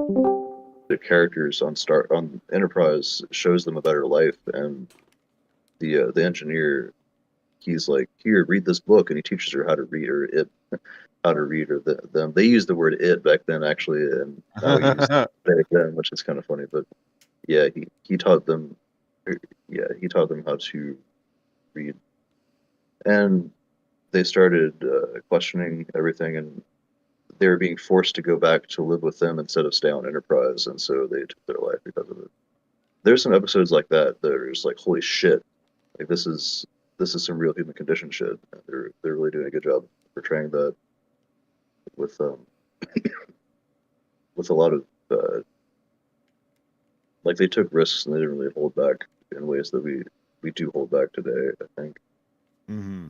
the characters on Enterprise shows them a better life, and the engineer, he's like, here, read this book, and he teaches her how to read, or it how to read, or them. They used the word it back then actually, and now we use back then, which is kind of funny. But yeah, he taught them, yeah, he taught them how to read, and they started questioning everything, and they were being forced to go back to live with them instead of stay on Enterprise, and so they took their life because of it. There's some episodes like that that are just like, holy shit, like this is some real human condition shit. And they're really doing a good job portraying that with with a lot of like they took risks and they didn't really hold back in ways that we do hold back today, I think. Mm-hmm.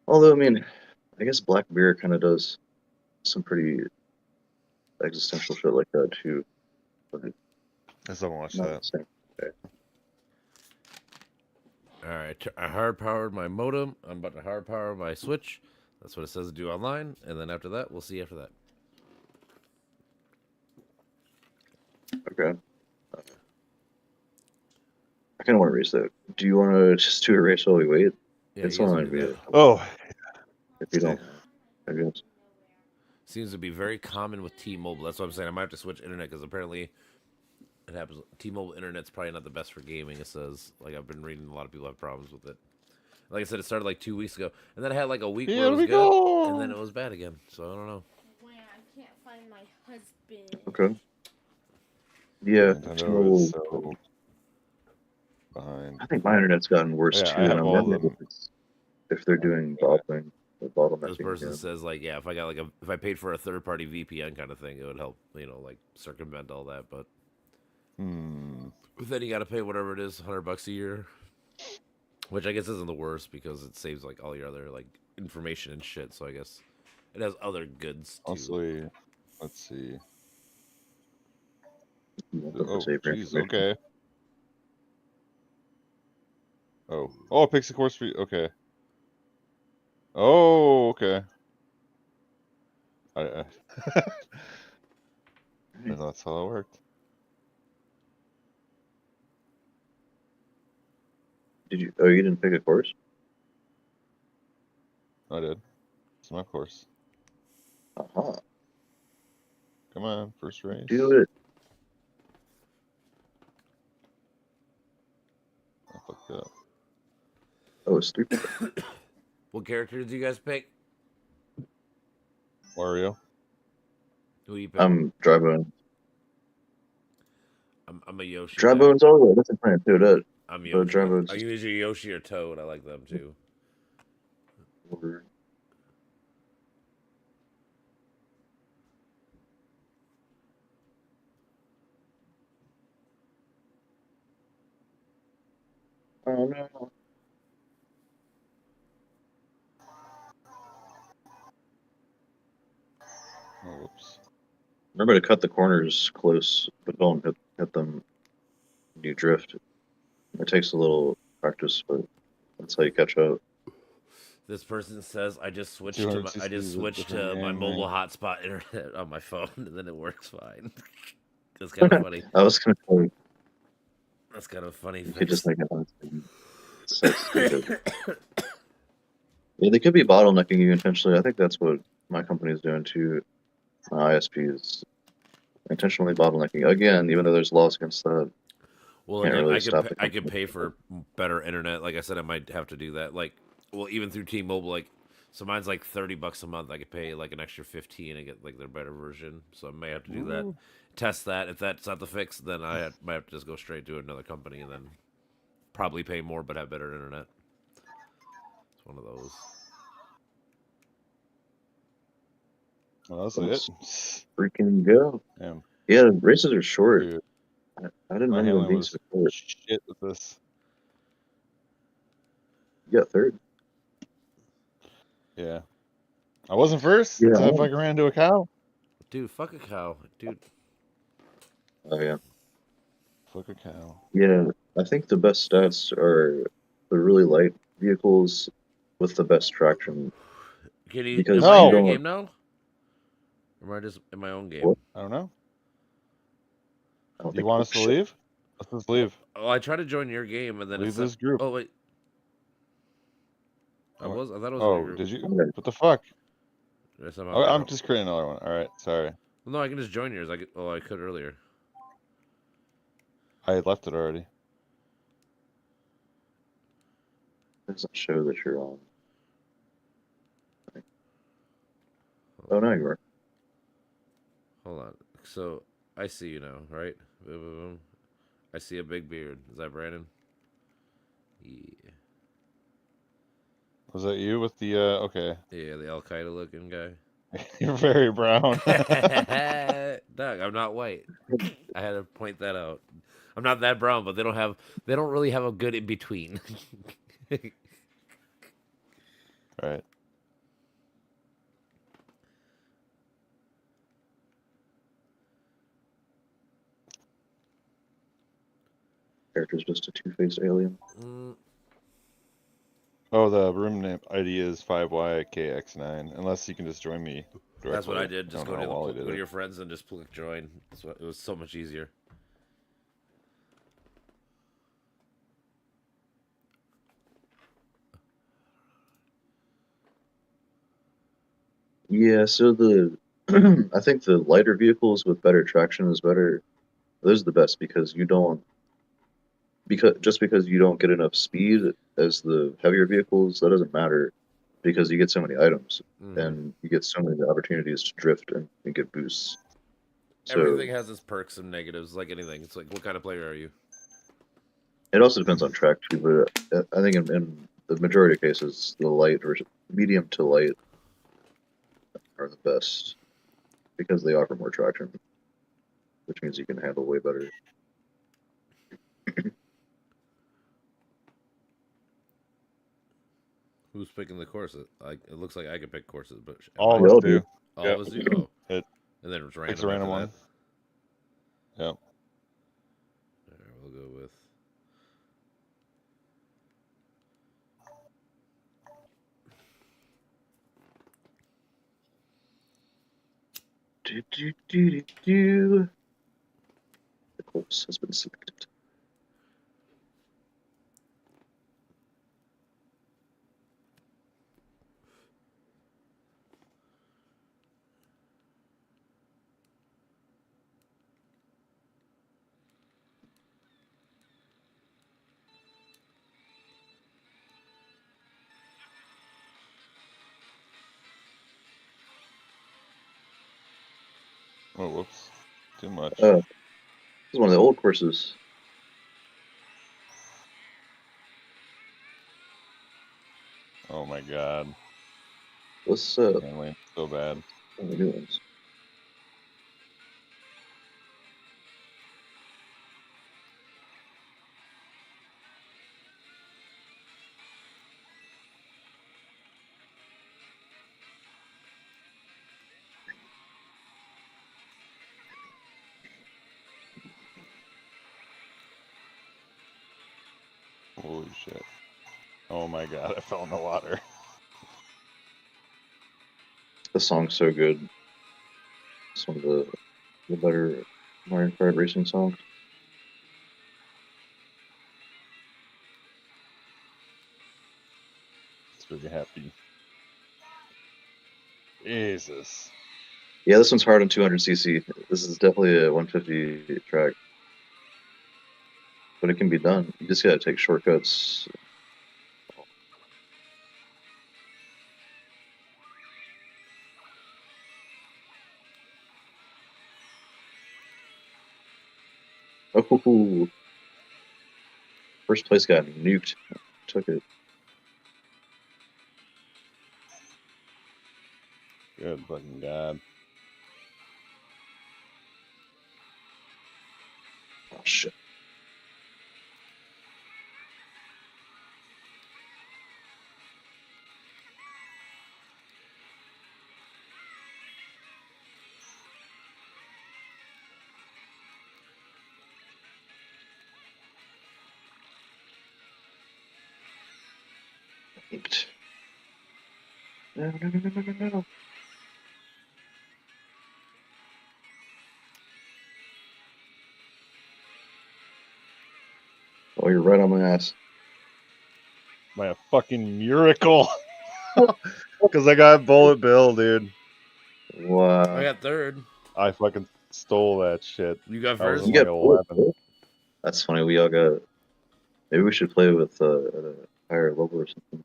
Although I mean, I guess Black Mirror kind of does some pretty existential shit like that too. But I still haven't watched not that. the same. Okay. Alright, I hard powered my modem. I'm about to hard power my Switch. That's what it says to do online. And then after that, we'll see after that. Okay. I kind of want to race that. Do you want to just do a race while we wait? Yeah, It's you guys on can do that. Oh, if you don't. I guess. Seems to be very common with T-Mobile. That's what I'm saying. I might have to switch internet because apparently it happens. T-Mobile internet's probably not the best for gaming. It says, like, I've been reading a lot of people have problems with it. Like I said, it started like 2 weeks ago, and then I had like a week where it was good, and then it was bad again. So I don't know. Why I can't find my husband. Okay. Yeah, Nintendo T-Mobile. is so behind. I think my internet's gotten worse Yeah, too, I and have I'm all wondering them. if they're doing bottling or bottlenecking. This person again. says like, yeah, if I got like if I paid for a third party VPN kind of thing, it would help, like circumvent all that. But then you got to pay whatever it is, $100 a year, which I guess isn't the worst because it saves like all your other like information and shit. So I guess it has other goods too. Honestly, let's see. Welcome Oh, to Save Your jeez, Information. okay. Oh, it picks a course for you. Okay. Oh, okay. I that's how it worked. Did you? Oh, you didn't pick a course? I did. It's my course. Uh-huh. Come on, first race. Do it. I fucked up. Oh, it's 3. What character did you guys pick? Wario. Who you pick? I'm Drybone. I'm a Yoshi. Drybone's all right. That's a plan too. That. I'm But Yoshi. Drybone's I use your Yoshi or Toad. I like them too. over. Oh no. Oh, whoops. Remember to cut the corners close, but don't hit them when you drift. It takes a little practice, but that's how you catch up. This person says I just switched to 260 I just is a switched to different my game, mobile right? hotspot internet on my phone, and then it works fine. That's kind of funny. I was gonna say That's kind of funny. you could just make it on. So stupid. Yeah, they could be bottlenecking you intentionally. I think that's what my company is doing too. My ISP is intentionally bottlenecking again, even though there's laws against that. Well, Can't again, really I stop could the I could company. pay for better internet. Like I said, I might have to do that. Like, well, even through T-Mobile, like, so mine's like $30 a month. I could pay like an extra 15 and get like their better version. So I may have to do that. Ooh. Test that. If that's not the fix, then might have to just go straight to another company and then probably pay more but have better internet. It's one of those. Well, that's Let's it. freaking go. Damn. Yeah, the races are short. Dude, I didn't my mind them handling being was so short. shit with this. You got third. Yeah. I wasn't first Yeah. until I fucking ran into a cow. Dude, fuck a cow. Dude. Oh yeah. Fuck a cow. Yeah, I think the best stats are the really light vehicles with the best traction. Can you Because invite No. your don't. game now? Or am I just in my own game? What? I don't know. I don't Do you think want us to shit. leave? Let's just leave. Oh, I tried to join your game and then Leave it said, this group. oh wait, I What? thought it was in your Oh, group. did you? I'm gonna- What the fuck? I somehow Oh, got I'm out. just creating another one. All right, sorry. Well, no, I can just join yours. I could earlier. I left it already. It doesn't show that you're on. Oh, no, you are. Hold on. So I see you now, right? Boom, boom, boom. I see a big beard. Is that Brandon? Yeah. Was that you with the? Okay. Yeah, the Al Qaeda looking guy. You're very brown. Doug, I'm not white. I had to point that out. I'm not that brown, but they don't really have a good in between. Right. Character's just a two-faced alien. Mm, Oh, the room name ID is 5YKX9. Unless you can just join me directly. that's what I did. I Just don't go know to how Wally did go to it. your friends and just click join. It was so much easier. Yeah, so the I think the lighter vehicles with better traction is better. Those are the best because you don't because you don't get enough speed as the heavier vehicles, that doesn't matter because you get so many items Mhm. and you get so many opportunities to drift and get boosts. So Everything has its perks and negatives, like anything. It's like, what kind of player are you? it also depends on track too, but I think in the majority of cases, the light or medium to light are the best because they offer more traction, which means you can handle way better. Who's picking the courses? It looks like I could pick courses, but All am of I- us do. all Yep. of us do. Oh, It and then it's picks random a after random one. that. Yep. Alright, we'll go with. Do, do, do, do, do. The course has been selected. Oh, whoops. Too much. This is one of the old courses. Oh my god. Let's Handling so bad. one of the new ones. Holy shit. Oh my god, I fell in the water. The song's so good. It's one of the better Mario Kart racing songs. It's really happy. Jesus. Yeah, this one's hard on 200cc. This is definitely a 150 track, but it can be done. You just gotta take shortcuts. Oh, first place got nuked. Took it. Good fucking god. Oh shit. Nuked. No, no, no, no, no, no, no. Oh, you're right on my ass. By a fucking miracle. Because I got Bullet Bill, dude. Wow. I got third. I fucking stole that shit. You got I was first. in You like got bullet 11. bill? That's funny. We all got. Maybe we should play with at a higher level or something.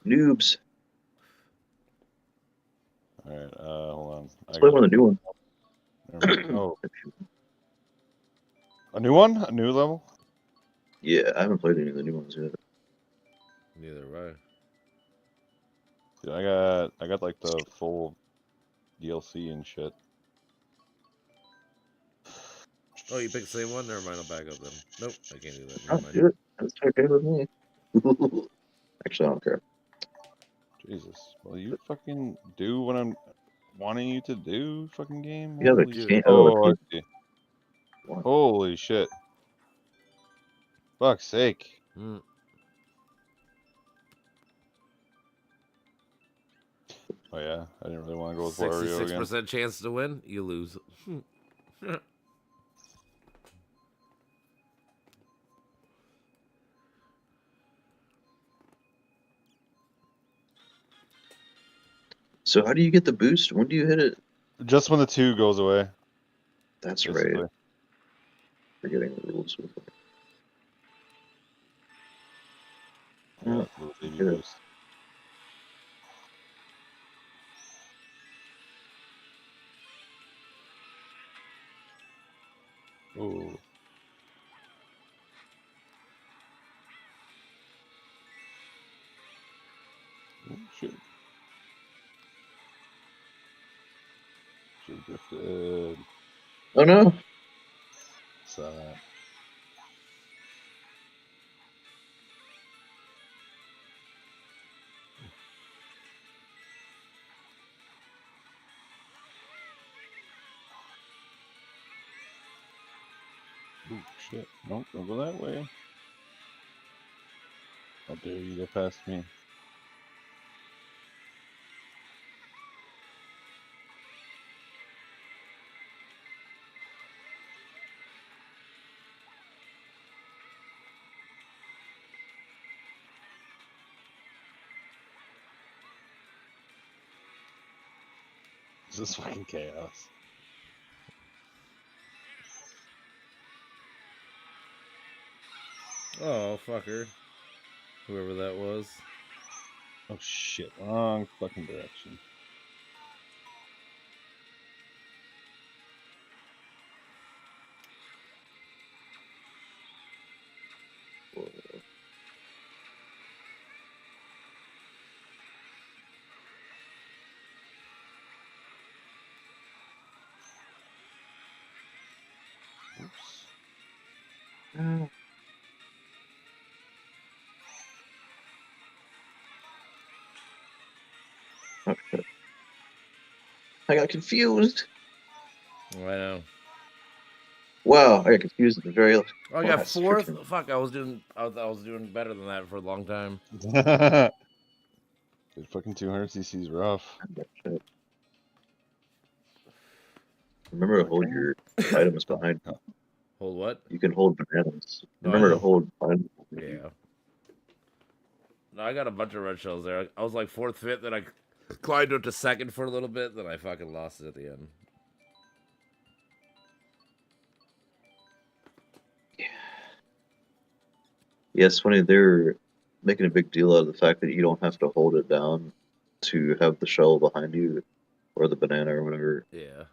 Noobs. Alright, hold on. Let's play one of the new ones. Oh, a new one? A new level? Yeah, I haven't played any of the new ones yet. Neither have I. Dude, I got like the full DLC and shit. Oh, you picked the same one? Never mind, I'll back up then. Nope, I can't do that. I'll Never mind. do it. That's okay with me. Actually, I don't care. Jesus. Well, you fucking do what I'm wanting you to do, fucking game? Yeah, Holy dude. shit. Oh, Oh, I see. Wow. Holy shit. Fuck's sake. Mm. Oh yeah, I didn't really want to go with Wario again. 66% chance to win, you lose. So how do you get the boost? When do you hit it? Just when the 2 goes away, That's basically. right. Forgetting the rules with it. Yeah, Oh, little baby get it. boost. Ooh. Oh, shit. Should've drifted. Oh no! Saw that. Ooh, shit. Nope, don't go that way. How dare you go past me? This is fucking chaos. Oh, fucker. Whoever that was. Oh shit, wrong fucking direction. Oops. Oh, shit. I got confused. Oh, I know. Wow, I got confused at the very Oh, I got last fourth. freaking- Fuck, I was doing better than that for a long time. Dude, fucking 200 cc's rough. Shit. Remember to hold your items behind you. Hold what? You can hold bananas. No, Remember I to know. hold behind you. Yeah. No, I got a bunch of red shells there. I was like fourth, fifth, then I climbed up to second for a little bit, then I fucking lost it at the end. Yeah, it's funny. They're making a big deal out of the fact that you don't have to hold it down to have the shell behind you or the banana or whatever Yeah.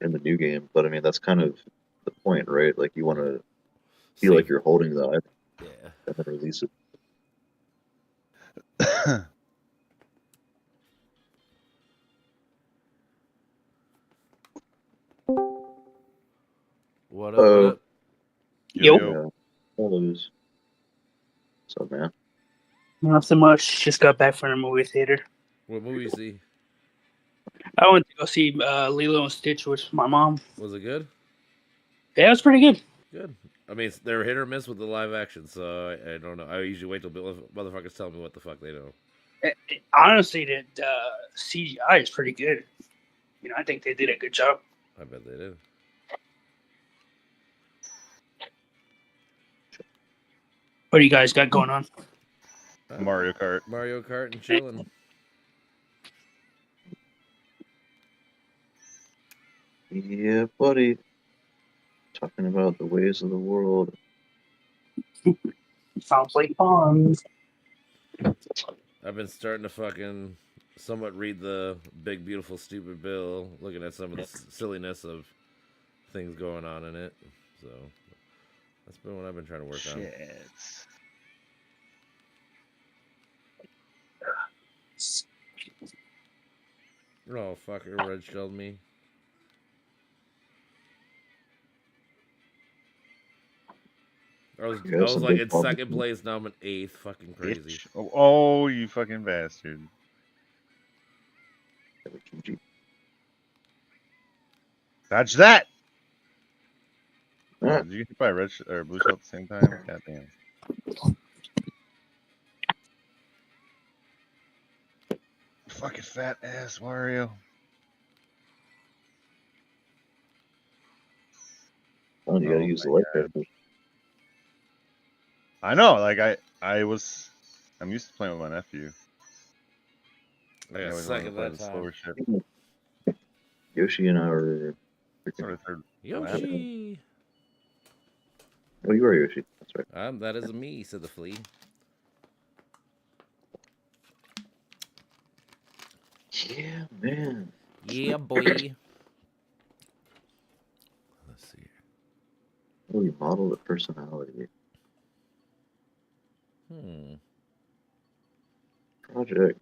in the new game. But I mean, that's kind of the point, right? Like you want to feel like Safe. you're holding the item Yeah. and then release it. What up? What up? Yo. Yeah. All those. So man, Not so much. Just got back from the movie theater. What movie you see? I went to go see Lilo and Stitch with my mom. Was it good? Yeah, it was pretty good. Good. I mean, they're hit or miss with the live action, so I don't know. I usually wait till motherfuckers tell me what the fuck they know. Honestly, the CGI is pretty good. You know, I think they did a good job. I bet they did. What do you guys got going on? Mario Kart. Mario Kart and chilling. Yeah, buddy. Talking about the ways of the world. Sounds like fun. I've been starting to fucking somewhat read the Big Beautiful Stupid Bill, looking at some of the silliness of things going on in it. So that's been what I've been trying to work on. Oh, fucker, red shelled me. I was You have some like big in problems. second place, now I'm in 8th. Fucking crazy. Bitch. Oh, you fucking bastard. Dodge that! Oh, did you get hit by a red or blue shell at the same time? God damn. Fucking fat ass Wario. Oh, you gotta Oh use the my light God. characters. I know, like I'm used to playing with my nephew. I got always wanted to second play that the time. slower shit. Yoshi and I were. Sort of third. Yoshi! Oh, you are Yoshi. That's right. That is me, said the flea. Yeah, man. Yeah, boy. Let's see. Oh, you model the personality. Project.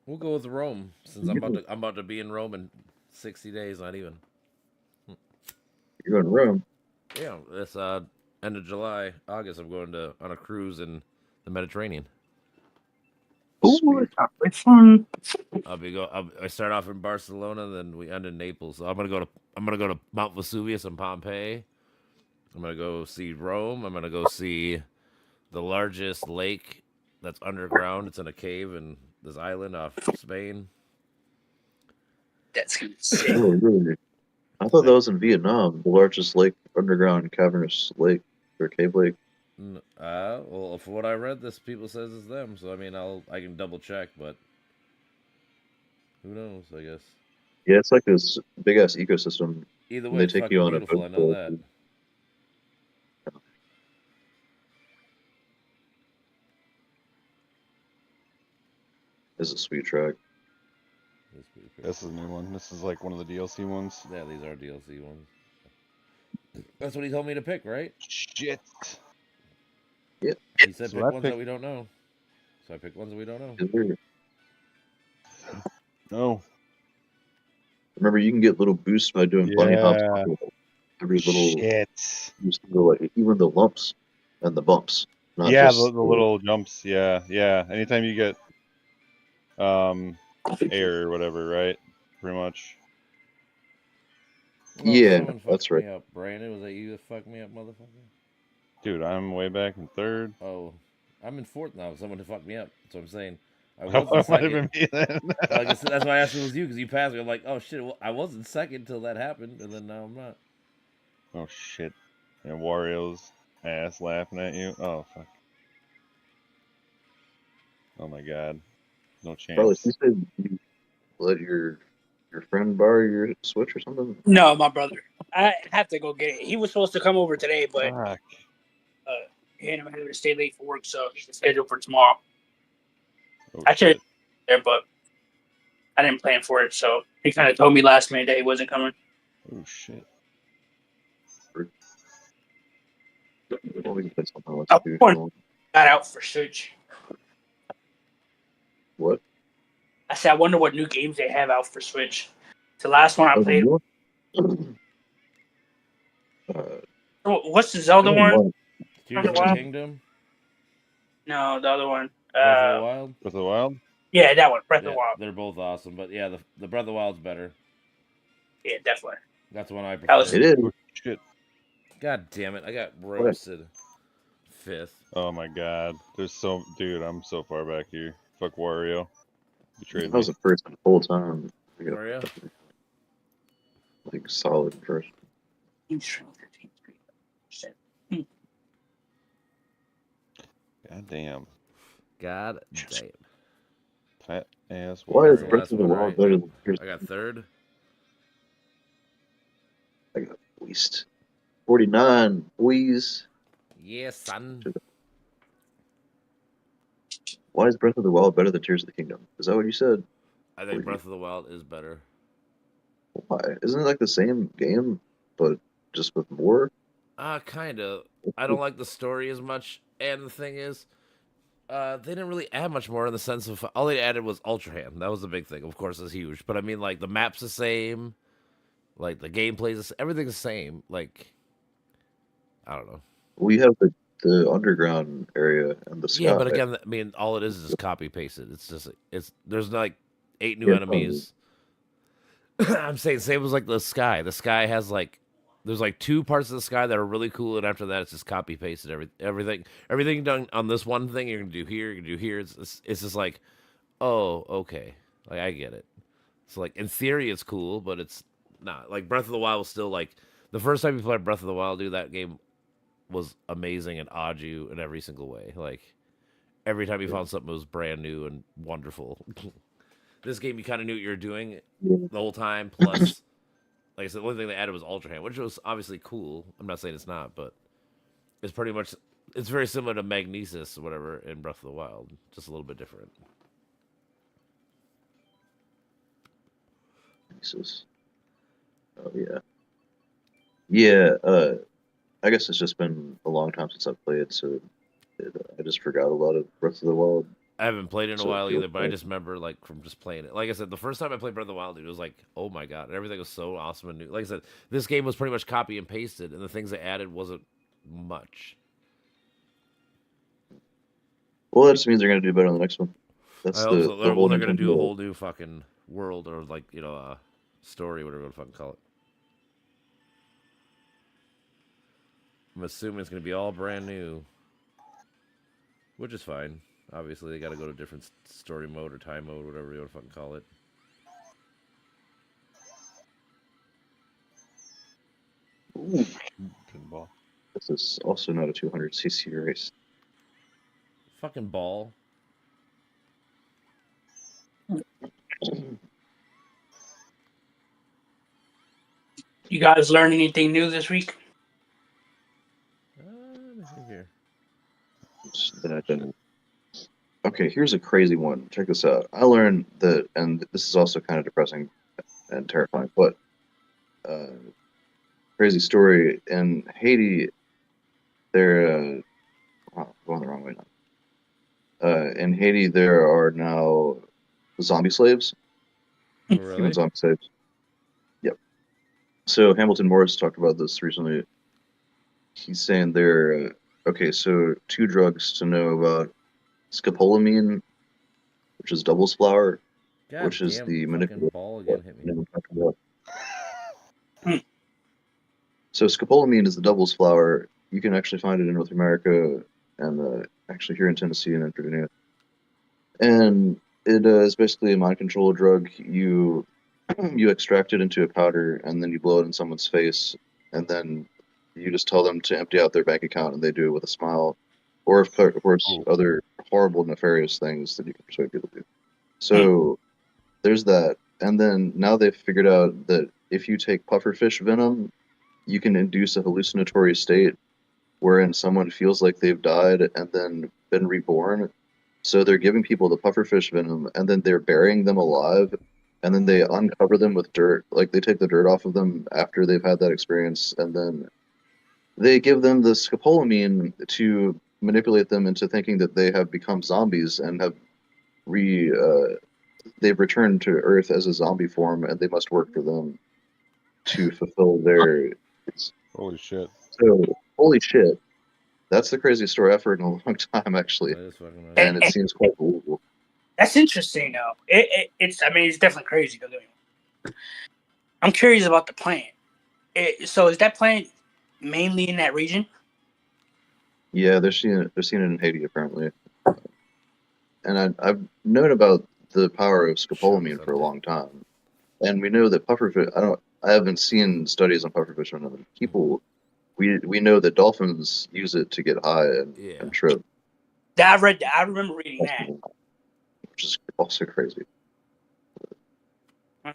We'll go with Rome, since I'm about to be in Rome in 60 days, not even. You're going to Rome. Yeah, it's end of July, August. I'm going on a cruise in the Mediterranean. Ooh, It's fun. I start off in Barcelona, then we end in Naples. So I'm gonna go to Mount Vesuvius in Pompeii. I'm gonna go see Rome. I'm gonna go see the largest lake that's underground. It's in a cave in this island off Spain. That's gonna be sick. oh, really? I thought that was in Vietnam, the largest lake, underground cavernous lake or cave lake. Well, for what I read, this people says it's them. So I mean, I can double check, but who knows? I guess. Yeah, it's like this big ass ecosystem. Either And way, they it's take fucking you on a beautiful. boat I know tour. that. It's a sweet track. That's pretty cool. This is a new one. This is like one of the DLC ones. Yeah, these are DLC ones. That's what he told me to pick, right? Shit. He said So pick I ones that we don't know. So I picked ones that we don't know. Is there- No. Remember, you can get little boosts by doing bunny hops. Yeah. Every little Shit. boost can go like even the lumps and the bumps. Not Yeah, just the little jumps. Yeah, yeah. Anytime you get air or whatever, right? Pretty much. Yeah, someone fucked that's right. me up. Brandon, was that you that fucked me up, motherfucker? Dude, I'm way back in third. Oh, I'm in 4th now. Someone fucked me up. That's what I'm saying. I That was in might have second. been me then. Like I said, that's why I asked if it was you, because you passed me. I'm like, oh shit, well, I was in second until that happened, and then now I'm not. Oh shit. And Wario's ass laughing at you. Oh fuck. Oh my god. No Probably chance. you said you let your friend borrow your Switch or something. No, my brother. I have to go get it. He was supposed to come over today, but Fuck. he ended up having to stay late for work, so he's scheduled for tomorrow. Oh, I should shit. there, but I didn't plan for it, so he kind of told me last minute that he wasn't coming. Oh shit. Well, we can play something else. Oh, Dude. fun. Got out for Switch. What? I said, I wonder what new games they have out for Switch. The last one I Oh, played. what? What's the Zelda one? Tears of the Wild? Kingdom, No, the other one. Breath of the Wild. Breath of the Wild? Yeah, that one. Breath Yeah, of the Wild. they're both awesome, but yeah, the Breath of the Wild's better. Yeah, definitely. That's the one I That was- prefer. It is. Oh shit. God damn it, I got roasted. 5th. Oh my god. Dude, I'm so far back here. Fuck Wario. Betrayed I me. was a first the whole time. I got, Where are you? like solid first. He's 13%. God damn. God damn. Fat ass Why is That's the Wario. Breath last of the one, Wild right? better Yep. than Tears? I got third. I got waste. 49, boys. Yeah, son. Why is Breath of the Wild better than Tears of the Kingdom? Is that what you said? I think Breath of the Wild is better. Why? Isn't it like the same game, but just with more? Kind of. I don't like the story as much, and the thing is, they didn't really add much more in the sense of all they added was Ultra Hand. That was the big thing. Of course, it's huge, but I mean, like the map's the same, like the gameplay's everything's the same. Like, I don't know. We have the underground area and the Yeah, sky. but again, I mean, all it is just copy pasted. It's just there's like 8 new Yeah, enemies. I'm saying same as like the sky. The sky has like there's like 2 parts of the sky that are really cool, and after that it's just copy pasted everything done on this one thing you're gonna do here, you're gonna do here. It's just like, oh, okay, like I get it. So like in theory it's cool, but it's not. Like Breath of the Wild was still like the first time you played Breath of the Wild, dude, that game was amazing and awed you in every single way. Like every time you found something, it was brand new and wonderful. This game, you kind of knew what you were doing the whole time. Plus, like I said, the only thing they added was Ultra Hand, which was obviously cool. I'm not saying it's not, but it's pretty much it's very similar to Magnesis or whatever in Breath of the Wild, just a little bit different. Jesus. Oh yeah. Yeah. I guess it's just been a long time since I've played, so I just forgot a lot of Breath of the Wild. I haven't played it in a So it while feels either, but I like- just remember like from just playing it. Like I said, the first time I played Breath of the Wild, dude, it was like, oh my god, and everything was so awesome and new. Like I said, this game was pretty much copy and pasted, and the things they added wasn't much. Well, that just means they're gonna do better on the next one. That's I hope the so. the whole They're gonna do a Nintendo- whole new fucking world or like story, whatever you want to fucking call it. I'm assuming it's gonna be all brand new, which is fine. Obviously, they got to go to different story mode or time mode, whatever you want to fucking call it. Ooh, Pinball. this is also not a 200cc race. Fucking ball. You guys learn anything new this week? Let me see here. That I didn't. Okay, here's a crazy one. Check this out. I learned that, and this is also kind of depressing and terrifying, but crazy story in Haiti. They're wow, going the wrong way now. In Haiti, there are now zombie slaves, Oh, human really? zombie slaves. Yep. So Hamilton Morris talked about this recently. He's saying they're okay. So 2 drugs to know about: scopolamine, which is devil's flower, God which is damn, the fucking manipulative. ball again hit me. So scopolamine is the devil's flower. You can actually find it in North America and actually here in Tennessee and in Virginia. And it is basically a mind control drug. You extract it into a powder and then you blow it in someone's face, and then you just tell them to empty out their bank account, and they do it with a smile, or of course Oh. other horrible, nefarious things that you can persuade people to do. So there's that, and then now they've figured out that if you take pufferfish venom, you can induce a hallucinatory state wherein someone feels like they've died and then been reborn. So they're giving people the pufferfish venom, and then they're burying them alive, and then they uncover them with dirt. Like they take the dirt off of them after they've had that experience, and then they give them the scopolamine to manipulate them into thinking that they have become zombies and have they've returned to Earth as a zombie form, and they must work for them to fulfill their. Holy shit. So holy shit, that's the craziest story I've heard in a long time, actually, That is fucking amazing. and it seems quite believable. That's interesting, though. It's. I mean, it's definitely crazy. Don't get me wrong. I'm curious about the plant. So is that plant mainly in that region? Yeah, they're seeing it in Haiti apparently, and I've known about the power of scopolamine for a long time, and we know that pufferfish. I haven't seen studies on pufferfish on other people. We know that dolphins use it to get high Yeah. and trip. That I read that. I remember reading that. Which is also crazy. I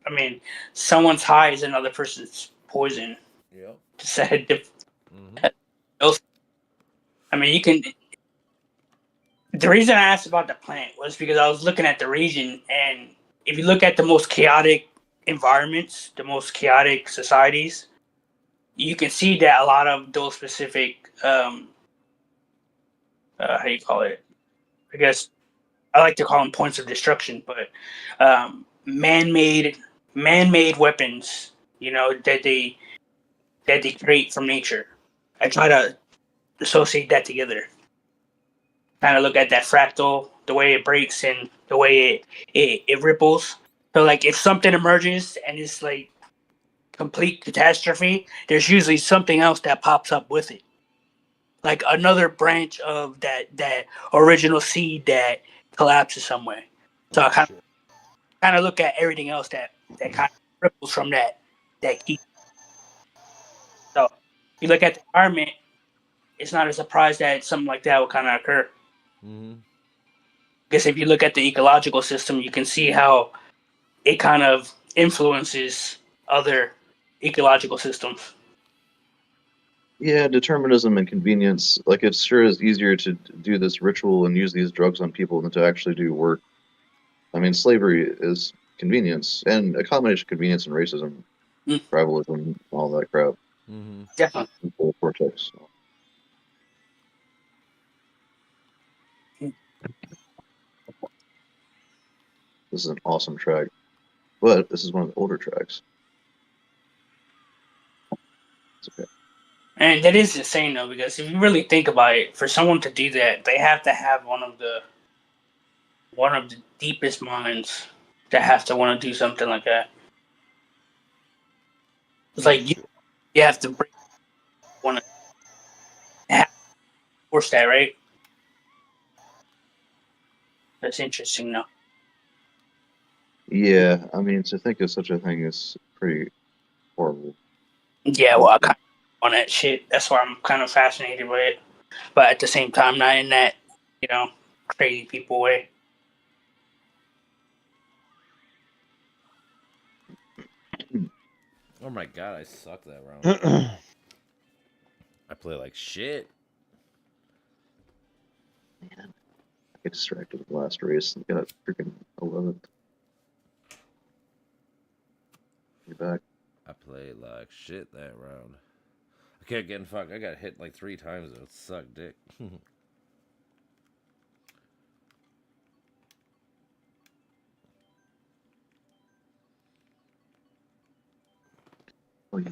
mean, someone's high is another person's poison. Yep. To say it Mm-hmm. I mean, you can. The reason I asked about the plant was because I was looking at the region, and if you look at the most chaotic environments, the most chaotic societies, you can see that a lot of those specific, how do you call it? I guess I like to call them points of destruction, but man-made weapons, that they create from nature. I try to associate that together. Kind of look at that fractal, the way it breaks and the way it ripples. So like if something emerges and it's like complete catastrophe, there's usually something else that pops up with it. Like another branch of that original seed that collapses somewhere. So I kind of look at everything else that kind of ripples from that key. So you look at the environment, it's not a surprise that something like that would kind of occur. Mm-hmm. Because if you look at the ecological system, you can see how it kind of influences other ecological systems. Yeah, determinism and convenience. Like it sure is easier to do this ritual and use these drugs on people than to actually do work. I mean, slavery is convenience and a combination of convenience and racism, tribalism, all that crap. Mm-hmm. Definitely. Full cortex. This is an awesome track, but this is one of the older tracks. It's okay. And that is insane though, because if you really think about it, for someone to do that, they have to have one of the deepest minds that have to want to do something like that. It's like you have to want to force that, right? That's interesting though. Yeah, I mean, to think of such a thing is pretty horrible. Yeah, well, I kind of on that shit. That's why I'm kind of fascinated with it, but at the same time, not in that crazy people way. Oh my god, I sucked that round. I play like shit. Man, I get distracted with the last race and got freaking 11th. You're back. I played like shit that round. I kept getting fucked. I got hit like 3 times though. It sucked dick. Oh yeah,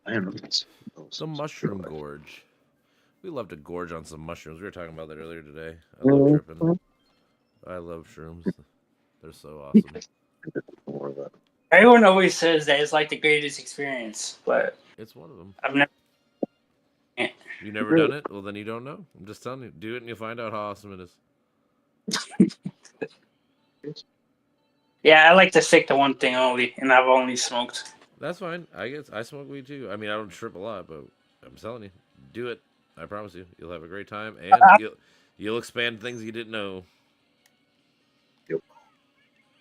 I remember this. The mushroom gorge. We love to gorge on some mushrooms. We were talking about that earlier today. I love tripping. I love shrooms. They're so awesome. More of that. Everyone always says that it's like the greatest experience, but It's one of them. I've never. You never done it? Well, then you don't know. I'm just telling you. Do it and you'll find out how awesome it is. Yeah, I like to stick to one thing only, and I've only smoked. That's fine. I guess I smoke weed too. I mean, I don't trip a lot, but I'm telling you, do it. I promise you, you'll have a great time, and you'll expand things you didn't know. Yep.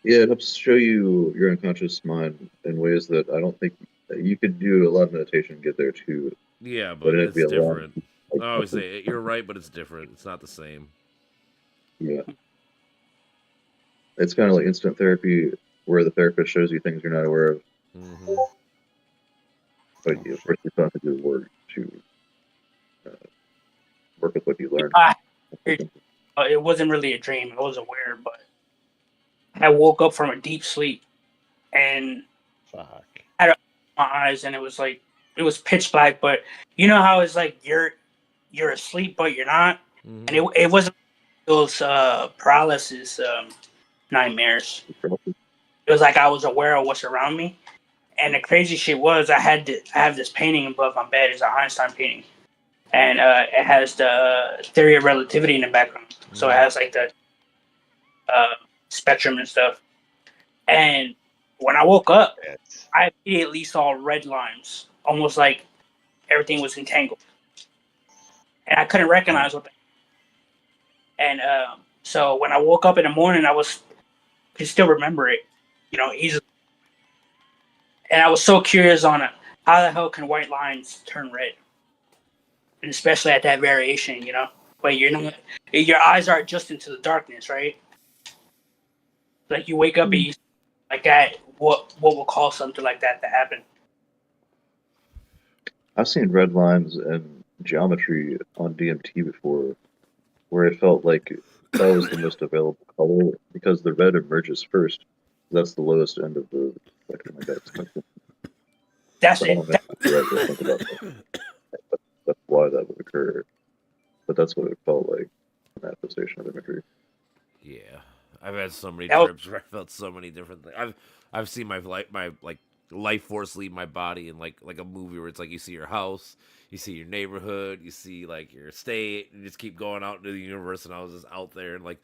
Yeah, it helps show you your unconscious mind in ways that I don't think you could do a lot of meditation and get there too. Yeah, but it'd it's be a lot, different. I always say you're right, but it's different. It's not the same. Yeah. It's kind of like instant therapy, where the therapist shows you things you're not aware of. Mm-hmm. But of course, you still have to do work to work with what you learn. It wasn't really a dream. I was aware, but I woke up from a deep sleep, and Fuck. I had my eyes, and it was pitch black. But you know how it's like you're asleep, but you're not, Mm-hmm. and it wasn't those paralysis nightmares. It was like I was aware of what's around me. And the crazy shit was I have this painting above my bed. It's an Einstein painting. And it has the theory of relativity in the background. So it has like the spectrum and stuff. And when I woke up, I immediately saw red lines, almost like everything was entangled. and I couldn't recognize what. And so when I woke up in the morning, could still remember it, easily. And I was so curious on it. How the hell can white lines turn red? And especially at that variation, but your eyes are adjusting to the darkness, right? Like you wake up and you like that. What will cause something like that to happen? I've seen red lines in geometry on DMT before, where it felt like that was the most available color because the red emerges first. That's the lowest end of the spectrum, I guess. That's I it. don't know if you're right to think about that. That's why that would occur. But that's what it felt like, in that manifestation of imagery. Yeah, I've had so many That was- trips where I felt so many different things. I've seen my life force leave my body in like a movie where it's like you see your house, you see your neighborhood, you see like your state, and you just keep going out into the universe. And I was just out there, and like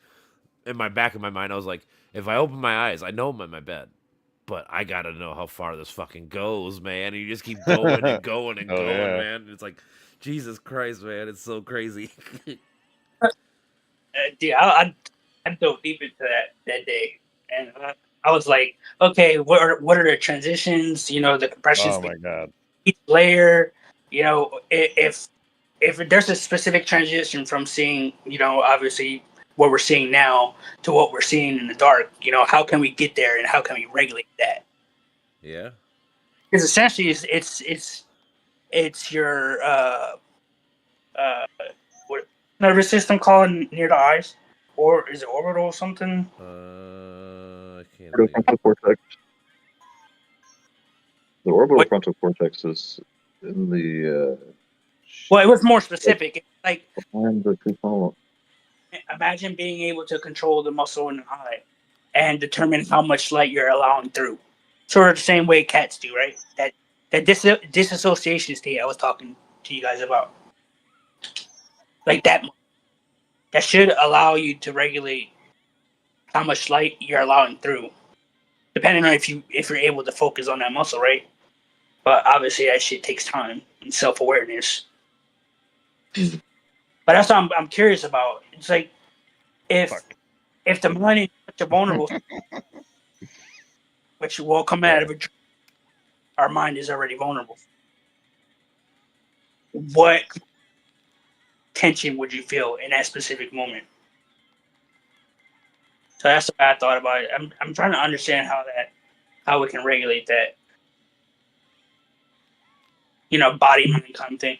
in my back of my mind, I was like, if I open my eyes, I know I'm in my bed, but I gotta know how far this fucking goes, man. And you just keep going and going and Oh, going, yeah. man. And it's like, Jesus Christ, man, it's so crazy. Dude, I dove deep into that day, and I was like, okay, what are the transitions? The compressions, Oh my god. each layer. If there's a specific transition from seeing, obviously what we're seeing now to what we're seeing in the dark, how can we get there and how can we regulate that? Yeah. Because essentially, it's your what nervous system called near the eyes, or is it orbital or something? I can't Orbital think. frontal cortex. The orbital What? frontal cortex is in the Well, it was more specific. It's like behind the prefrontal. imagine being able to control the muscle in the eye and determine how much light you're allowing through. Sort of the same way cats do, right? That disassociation state I was talking to you guys about. Like that should allow you to regulate how much light you're allowing through, depending on if you're able to focus on that muscle, right? But obviously that shit takes time and self-awareness. Mhm. But that's what I'm curious about. It's like if the mind is such a vulnerable, which will come out of a dream, our mind is already vulnerable. What tension would you feel in that specific moment? So that's what I thought about it. I'm trying to understand how we can regulate that, body mind kind of thing.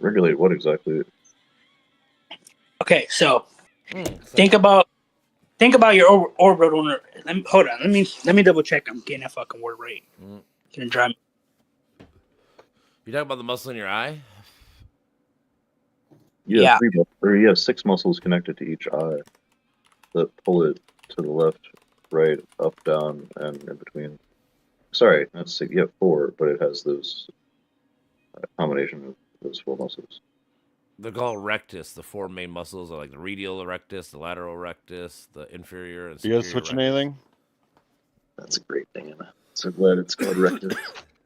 Regulate what exactly? Okay, so think about your orbital. Hold on. Let me double check. I'm getting that fucking word right. Gonna drive me. You talking about the muscle in your eye? You Yeah. you have 6 muscles connected to each eye that pull it to the left, right, up, down, and in between. Sorry, that's 6. You have 4, but it has those combination of those 4 muscles. They're called rectus. The 4 main muscles are like the radial rectus, the lateral rectus, the inferior and You superior guys switching rectus. anything? That's a great name. So glad it's called rectus.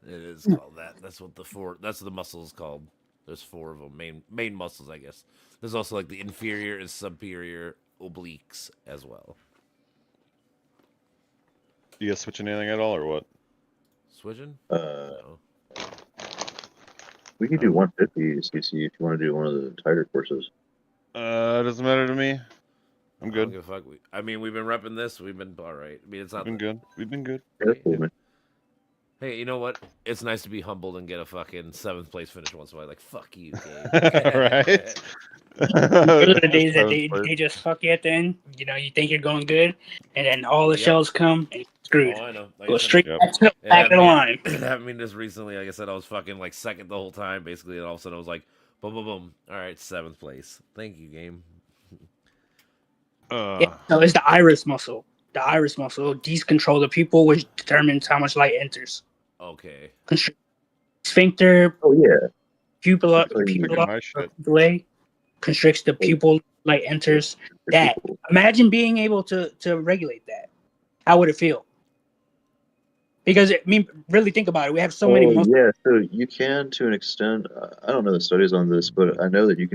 It is called that. That's what that's what the muscle is called. There's 4 of them, main muscles, I guess. There's also like the inferior and superior obliques as well. You guys switching anything at all or what? Switching? Uh, No. we could do 150 cc if you want to do one of the tighter courses. It doesn't matter to me. I'm I don't good. give a fuck. We've been repping this. We've been all right. I mean, it's We've not. been good. We've been good. Yeah, that's cool, man. Hey, you know what? It's nice to be humbled and get a fucking 7th place finish once in a while. Like, fuck you, Gabe. Right? Those are the days that Seventh place. they just fuck you at the end. You think you're going good, and then all the Yep. shells come and you're screwed. Oh, I know. Like Go I said, straight Yep. back to the it back of the line. It happened to me just recently. Like I said, I was fucking like 2nd the whole time, basically, and all of a sudden I was like, boom, boom, boom. All right, 7th place. Thank you, game. Yeah, so it's the iris muscle. The iris muscle. These control the pupil, which determines how much light enters. Okay. Sphincter, Oh, yeah. pupilla, Like my shit. pupillae constricts the pupil, light enters. Pretty That. cool. Imagine being able to regulate that. How would it feel? Because I mean, really think about it. We have so many. Yeah, so you can to an extent. I don't know the studies on this, but I know that you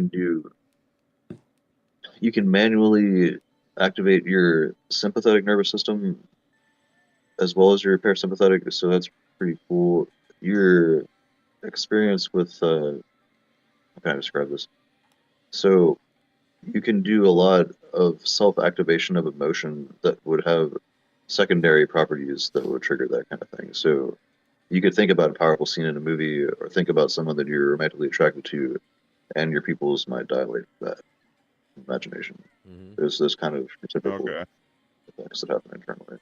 can manually activate your sympathetic nervous system as well as your parasympathetic. So that's pretty cool. Your experience with how can I describe this? So you can do a lot of self-activation of emotion that would have secondary properties that would trigger that kind of thing. So you could think about a powerful scene in a movie or think about someone that you're romantically attracted to, and your pupils might dilate with that imagination. Mhm. There's those kind of typical Okay. effects that happen internally.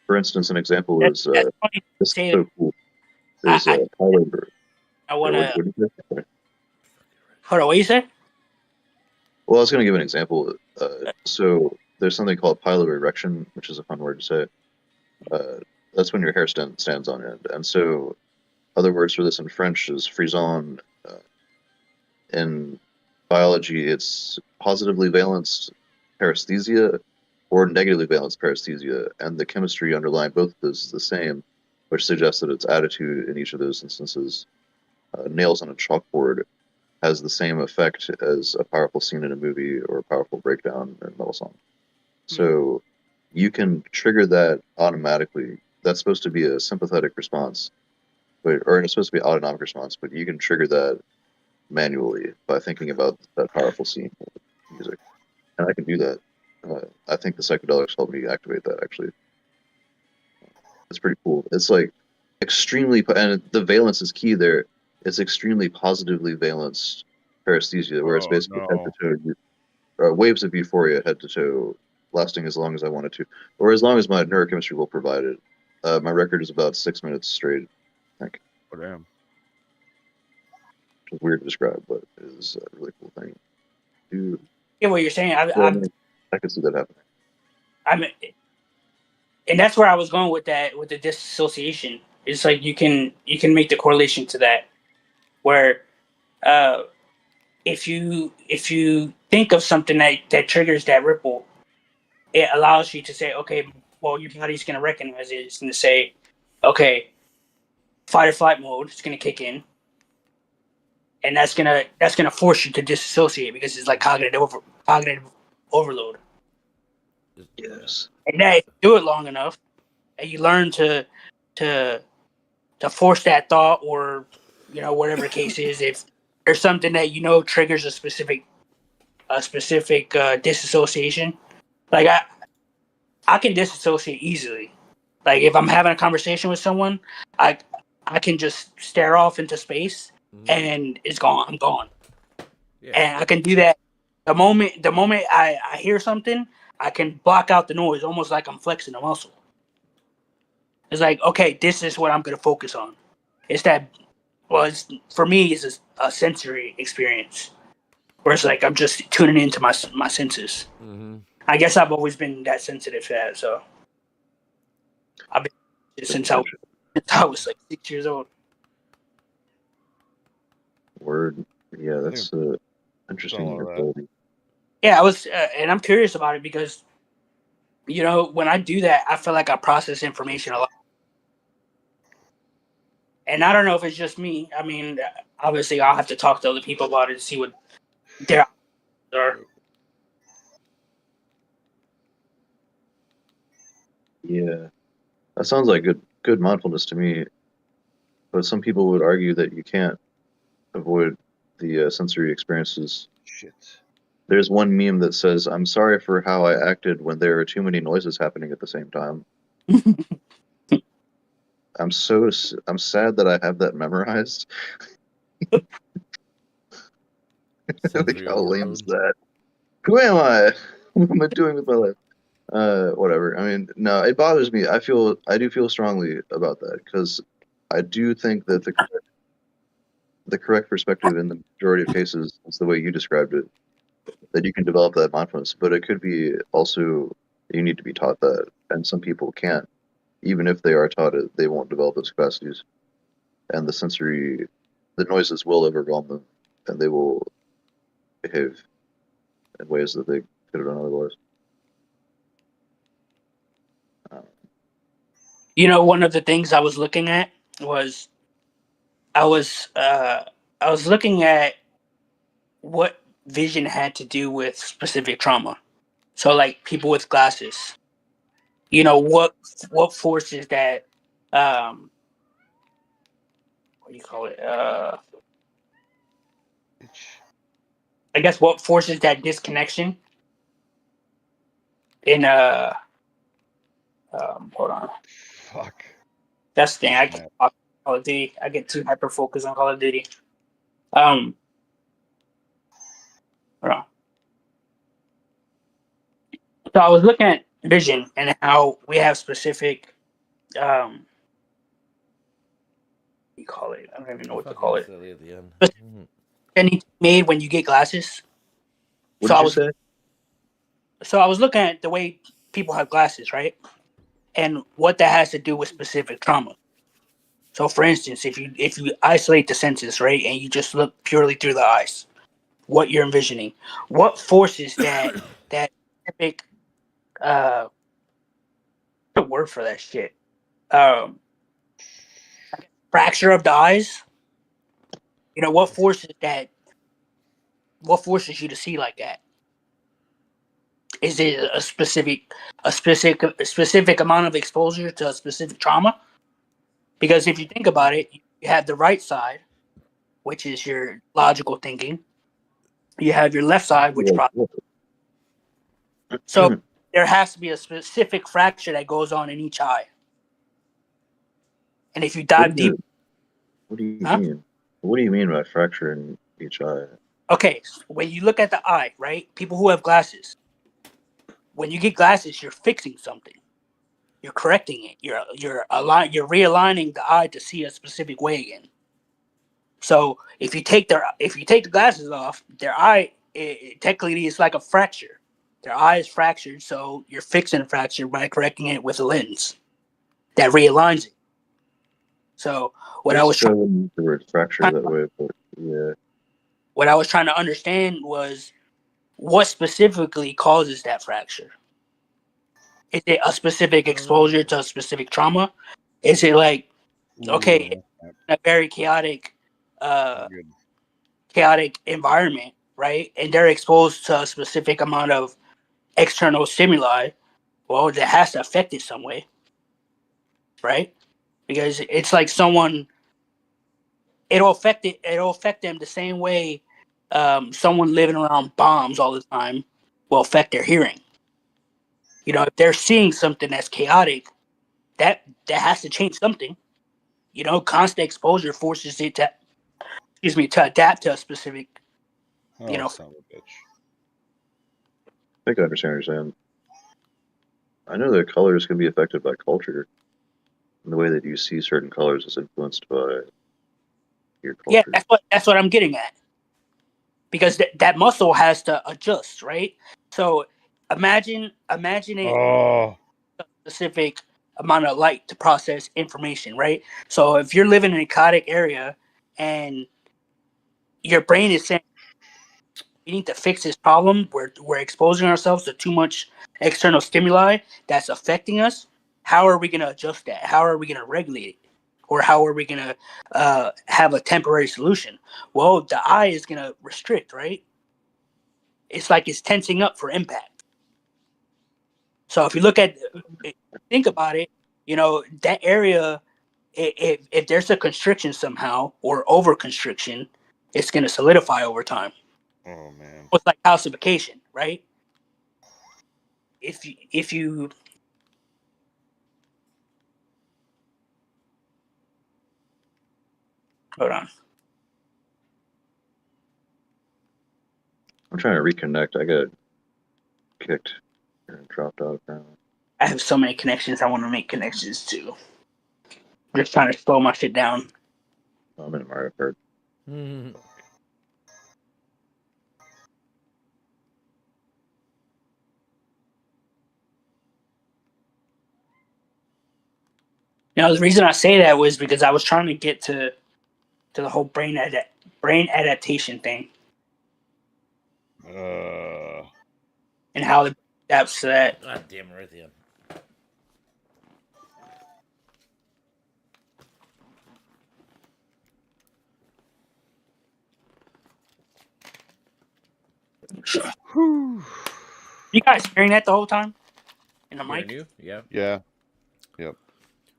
For instance, an example That's is funny. this is Say so cool. I Is I, polymorph. I Or want to. what do you say? Hold on. What you said? Well, I was going to give an example. So there's something called piloerection, which is a fun word to say. That's when your hair stands on end. And so other words for this in French is frisson. In biology, it's positively valenced paresthesia or negatively balanced paresthesia, and the chemistry underlying both is the same, which suggests that its attitude in each of those instances, nails on a chalkboard, has the same effect as a powerful scene in a movie or a powerful breakdown in a metal song. So you can trigger that automatically. That's supposed to be a sympathetic response, or it's supposed to be an autonomic response, but you can trigger that manually by thinking about that powerful scene with music. And I can do that. I think the psychedelics helped me activate that actually. It's pretty cool. It's like extremely, and the valence is key there. It's extremely positively valenced paresthesia, where it's Oh basically head no. to toe, waves of euphoria head to toe, lasting as long as I wanted to, or as long as my neurochemistry will provide it. My record is about 6 minutes straight. I think Oh damn. it's weird to describe, but it is a really cool thing. Dude, Get what you're saying. well, I mean, I can see that happening. I'm, and that's where I was going with that, with the disassociation. It's like you can make the correlation to that, where uh, if you think of something that triggers that ripple, it allows you to say, okay, well, your body's going to recognize it. It's going to say, okay, fight or flight mode is going to kick in, and that's gonna force you to disassociate because it's like cognitive overload. Yes. And that if you do it long enough, and you learn to force that thought, or whatever the case is, if there's something that triggers a specific disassociation, like I can disassociate easily. Like if I'm having a conversation with someone, I I can just stare off into space and it's gone. I'm gone. Yeah. And I can do that the moment I hear something, I can block out the noise almost like I'm flexing a muscle. It's like, okay, this is what I'm gonna focus on. It's that it's for me it's a sensory experience. Where it's like I'm just tuning into my senses. Mm-hmm. I guess I've always been that sensitive to that, so I've been since I was like 6 years old. Word. Yeah, that's Don't interesting allow that. ability. Yeah, I was, and I'm curious about it because when I do that, I feel like I process information a lot. And I don't know if it's just me. I mean, obviously, I'll have to talk to other people about it to see what their options are. Yeah, that sounds like good mindfulness to me. But some people would argue that you can't avoid the sensory experiences. Shit. There's one meme that says, "I'm sorry for how I acted when there are too many noises happening at the same time." I'm sad that I have that memorized. Like, Sensory how lame is overload. that? Who am I? What am I doing with my life? Whatever. I mean, no, it bothers me. I do feel strongly about that because I do think that the correct perspective in the majority of cases is the way you described it, that you can develop that mindfulness, but it could be also you need to be taught that, and some people can't. Even if they are taught it, they won't develop those capacities, and the noises will overwhelm them, and they will behave in ways that they could have done otherwise. Um, You know, one of the things I was looking at was I was I was looking at what vision had to do with specific trauma. So like people with glasses, you know, what forces that what do you call it? I guess what forces that disconnection in hold on. Fuck. That's the thing. I Yeah. can't talk Call of Duty. I get too hyper focused on Call of Duty. Hold on. So I was looking at vision and how we have specific what do you call it? I don't even know what to Fucking call it. silly at the end. But- Mhm. Any made when you get glasses. What So did I you was say? so I was looking at the way people have glasses, right? And what that has to do with specific trauma. So for instance, if you isolate the senses, right, and you just look purely through the eyes, what you're envisioning, what forces that specific the word for that shit. Um Fracture of the eyes. You know, what forces you to see like that? Is it a specific amount of exposure to a specific trauma? Because if you think about it, you have the right side, which is your logical thinking. You have your left side, which so there has to be a specific fracture that goes on in each eye. And if you dive deep, What do you huh? mean? What do you mean by fracture in each eye? Okay, so when you look at the eye, right? People who have glasses, when you get glasses, you're fixing something. You're correcting it. You're realigning the eye to see a specific way again. So if you take the glasses off, their eye technically is like a fracture. Their eye is fractured, so you're fixing a fracture by correcting it with a lens that realigns it. So what I was I wouldn't use the word fracture that way, but yeah. what I was trying to understand was what specifically causes that fracture. Is it a specific exposure to a specific trauma? Is it like okay, Ooh, in a very good. chaotic environment, right? And they're exposed to a specific amount of external stimuli, well, that has to affect it some way, right? Because it's like it'll affect them the same way someone living around bombs all the time will affect their hearing. You know, if they're seeing something that's chaotic, that has to change something. You know, constant exposure forces it to adapt to a specific, you Oh, know. son of a bitch. I think I understand what you're saying. I know that colors can be affected by culture. And the way that you see certain colors is influenced by your Yeah, culture. that's what I'm getting at. Because that muscle has to adjust, right? So imagine it Oh, specific amount of light to process information, right? So if you're living in a chaotic area and your brain is saying we need to fix this problem, we're exposing ourselves to too much external stimuli that's affecting us. How are we going to adjust that? How are we going to regulate it? Or how are we going to have a temporary solution? Well, the eye is going to restrict, right? It's like it's tensing up for impact. So if you think about it, you know, that area, if there's a constriction somehow or over constriction, it's going to solidify over time. oh man. It's like calcification, right? If you hold on, I'm trying to reconnect. I got kicked and dropped out apparently. I have so many connections. I want to make connections too. I'm just trying to slow my shit down. I'm in Mario Kart. Mhm. You know, the reason I say that was because I was trying to get to the whole brain adaptation thing and how it adapts to that. God damn it, right at the end. Whew. You guys hearing that the whole time? In the Hearing mic? you? Yeah. Yeah.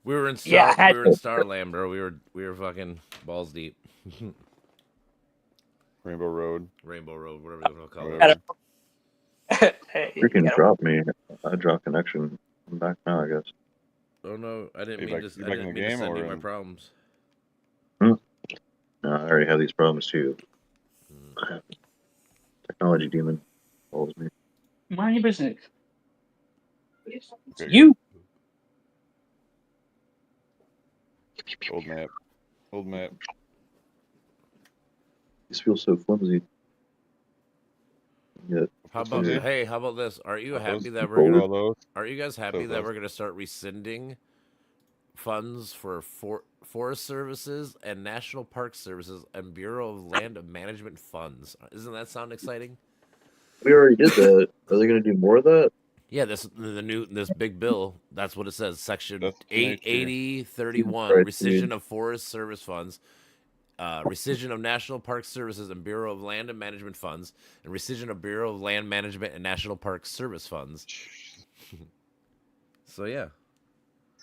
We were in Yeah, Star. I We had were in Starland, bro. We were fucking balls deep. Rainbow Road. Rainbow Road, whatever you want to call it. Whatever. Hey, you Freaking gotta- dropped me. I dropped connection. I'm back now, I guess. Oh no, I didn't You mean back- to. you I back in didn't the mean to game send or you my in- problems. No, I already have these problems too. Mm. Technology demon calls me. Mind your business. Okay, You. Old map. Old map. These feel so flimsy. Yet, How That's about flimsy. hey? How about this? Are you Those happy that we're forward. gonna? All those. Are you guys happy So that those- we're gonna start rescinding funds for Forest Services and National Park Services and Bureau of Land Management funds? Doesn't that sound exciting? we already did that. Are they going to do more of that? Yeah, this big bill. That's what it says. Section That's 8031, Right, rescission of Forest Service funds, rescission of National Park Services and Bureau of Land and Management funds, and rescission of Bureau of Land Management and National Park Service funds. So yeah,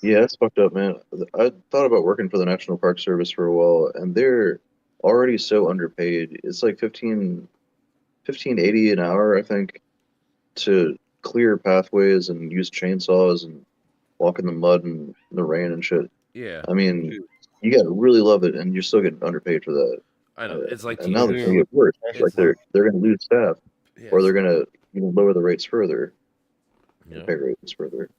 Yeah, that's fucked up, man. I thought about working for the National Park Service for a while, and they're already so underpaid. It's like 15.80 an hour, I think, to clear pathways and use chainsaws and walk in the mud and the rain and shit. yeah, I mean, you gotta really love it, and you're still getting underpaid for that. I know. It's like And now they're teachers. gonna get worse. It's Like they're gonna lose staff, Yeah, or they're gonna lower the rates further, yeah. pay rates further.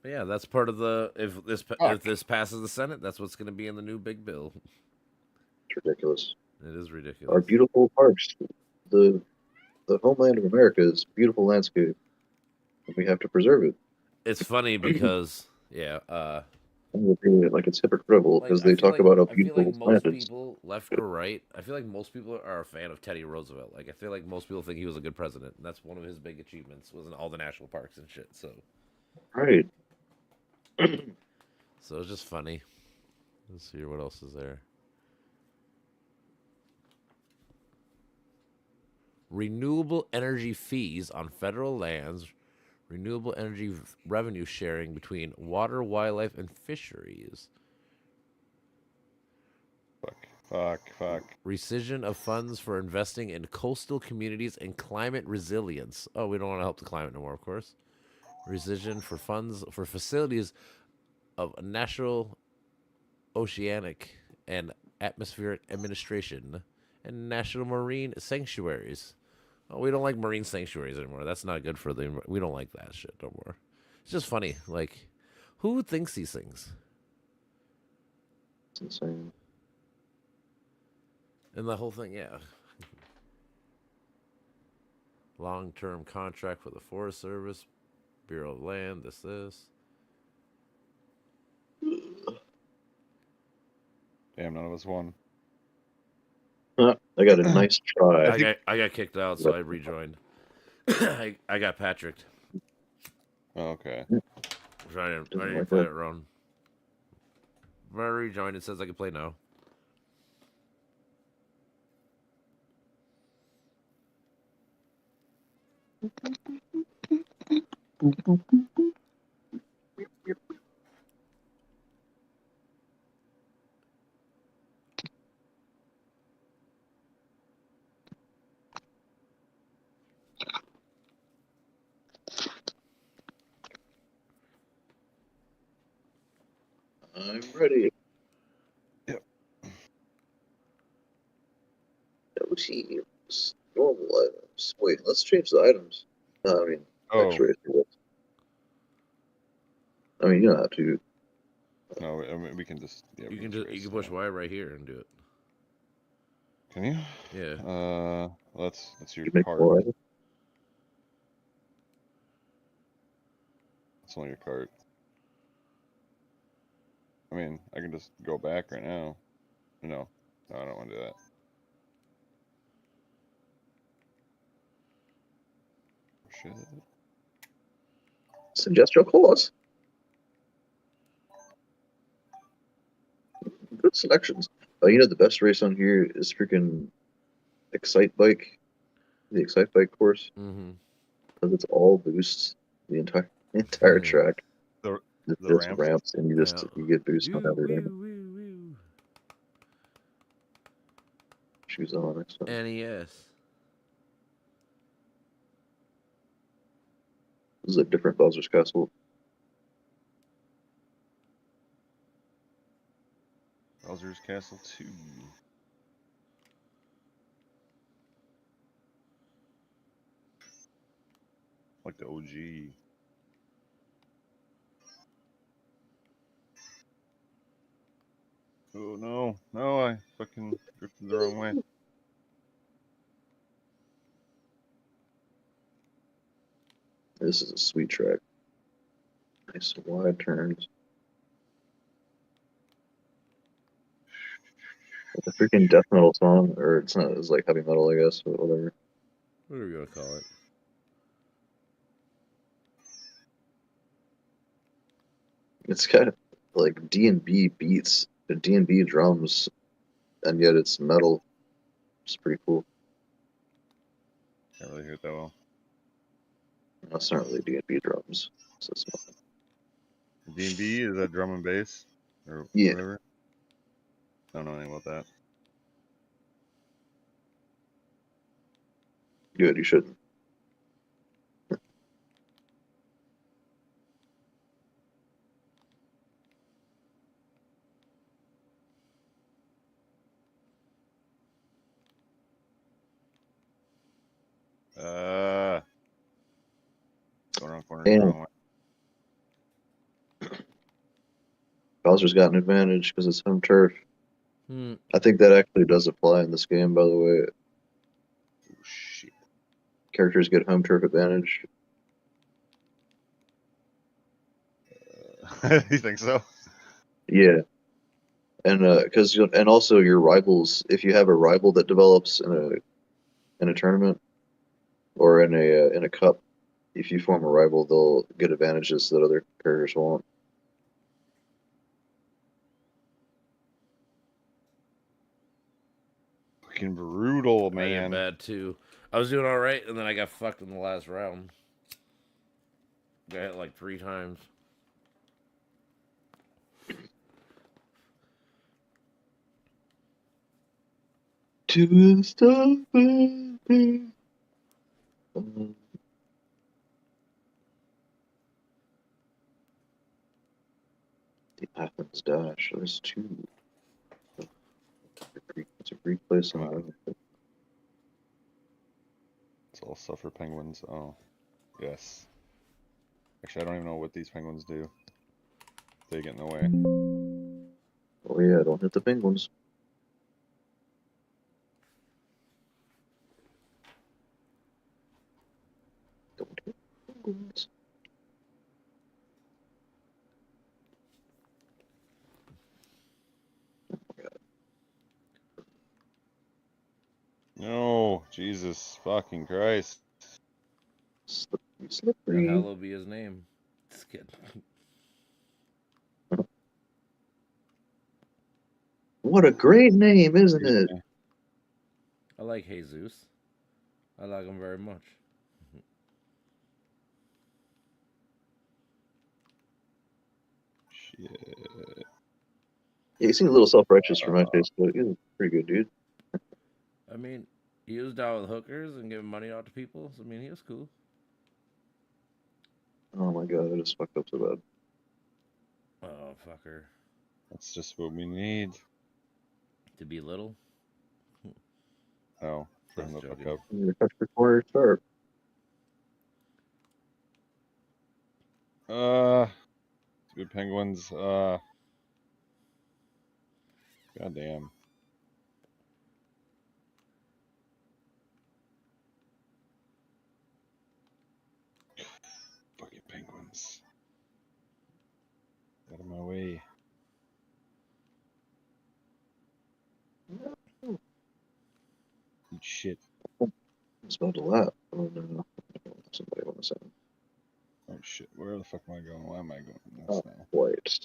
But yeah, that's part of the if this passes the Senate, that's what's going to be in the new big bill. It's ridiculous. It is Our ridiculous. beautiful parks, the homeland of America's beautiful landscape. And we have to preserve it. It's funny because yeah, And we're treating it like it's hypocritical like, because I they feel talk about how I feel beautiful like this most planet is. people, left or right, I feel like most people are a fan of Teddy Roosevelt. Like I feel like most people think he was a good president, and that's one of his big achievements was in all the national parks and shit. So Right. it's just funny. Let's see what else is there. Renewable energy fees on federal lands, renewable energy revenue sharing between water, wildlife, and fisheries. Fuck. Rescission of funds for investing in coastal communities and climate resilience. Oh, we don't want to help the climate no more, of course. Rescission for funds for facilities of natural, oceanic, and atmospheric administration and national marine sanctuaries. Oh, we don't like marine sanctuaries anymore. That's not good for the. We don't like that shit no more. It's just funny. Like, who thinks these things? It's insane. And the whole thing, yeah. Long-term contract for the Forest Service, Bureau of Land, this. Damn, none of us won. I got a nice try. I got kicked out, so I rejoined. I got Patrick. Oh, okay. I didn't like play that. it wrong. When I rejoined, it says I can play now. I'm ready. Yep. LTs. Normal items. Wait, let's change the items. No, I mean, Oh, X-rays. I mean, you don't have to. no, I mean, we can just... Yeah, we You can trace you can push that. Y right here and do it. Can you? Yeah. That's your You make card. more items. That's only your card. I mean, I can just go back right now. No, I don't want to do that. Shit. Suggest your cause. Good selections. Oh, you know the best race on here is freaking Excite Bike, the Excite Bike course, Mm-hmm. because it's all boosts the entire Hmm. track. The It's the just ramps. ramps, and Yeah. you get boosts on Woo, everything. woo, woo, woo. Shoes on next time. NES. This is a different Bowser's Castle. Bowser's Castle 2. Like the OG. Oh no, no, I fucking drifted the wrong way. This is a sweet track. Nice wide turns. The freaking death metal song, or it's not, it's like heavy metal, I guess, but whatever. What are we gonna call it? It's got like D&B beats, the D&B drums, and yet it's metal. It's pretty cool. Can't really hear it that well. That's not really D&B drums. So it's not, D&B, is that drum and bass? Or yeah, whatever? I don't know anything about that. good. You shouldn't. Going around corners And the wrong way. Bowser's got an advantage because it's home turf. Hmm. I think that actually does apply in this game, by the way. Oh shit. Characters get home turf advantage. You think so? Yeah, and because and also your rivals, if you have a rival that develops in a tournament or in a cup, if you form a rival, they'll get advantages that other characters won't. Fucking brutal, I did man. bad too. I was doing all right, and then I got fucked in the last round. Got hit like 3 times. To stop it. The Athens Dash. There's 2. It's a Greek place. Come on. It's all suffer penguins. Oh, yes. Actually, I don't even know what these penguins do. They get in the way. Oh yeah, don't hit the penguins. Don't hit the penguins. No, Jesus fucking Christ. Slippery, The slippery. hell will be his name? Just kidding. What a great name, isn't it? I like Jesus. I like him very much. Shit. Yeah, he seems a little self-righteous for my taste, but he's a pretty good dude. I mean, he was down with hookers and giving money out to people. So, I mean, he was cool. Oh my god, I just fucked up so bad. Oh, fucker. That's just what we need. To be little? Oh, for him Just to fuck joking. up. You're touch the corner start. Good penguins. Goddamn. Fucking penguins. Out of my way. Eat shit. It's about to lap. Oh no. Somebody want to say. Oh shit. Where the fuck am I going? Why am I going this Oh, now? wait.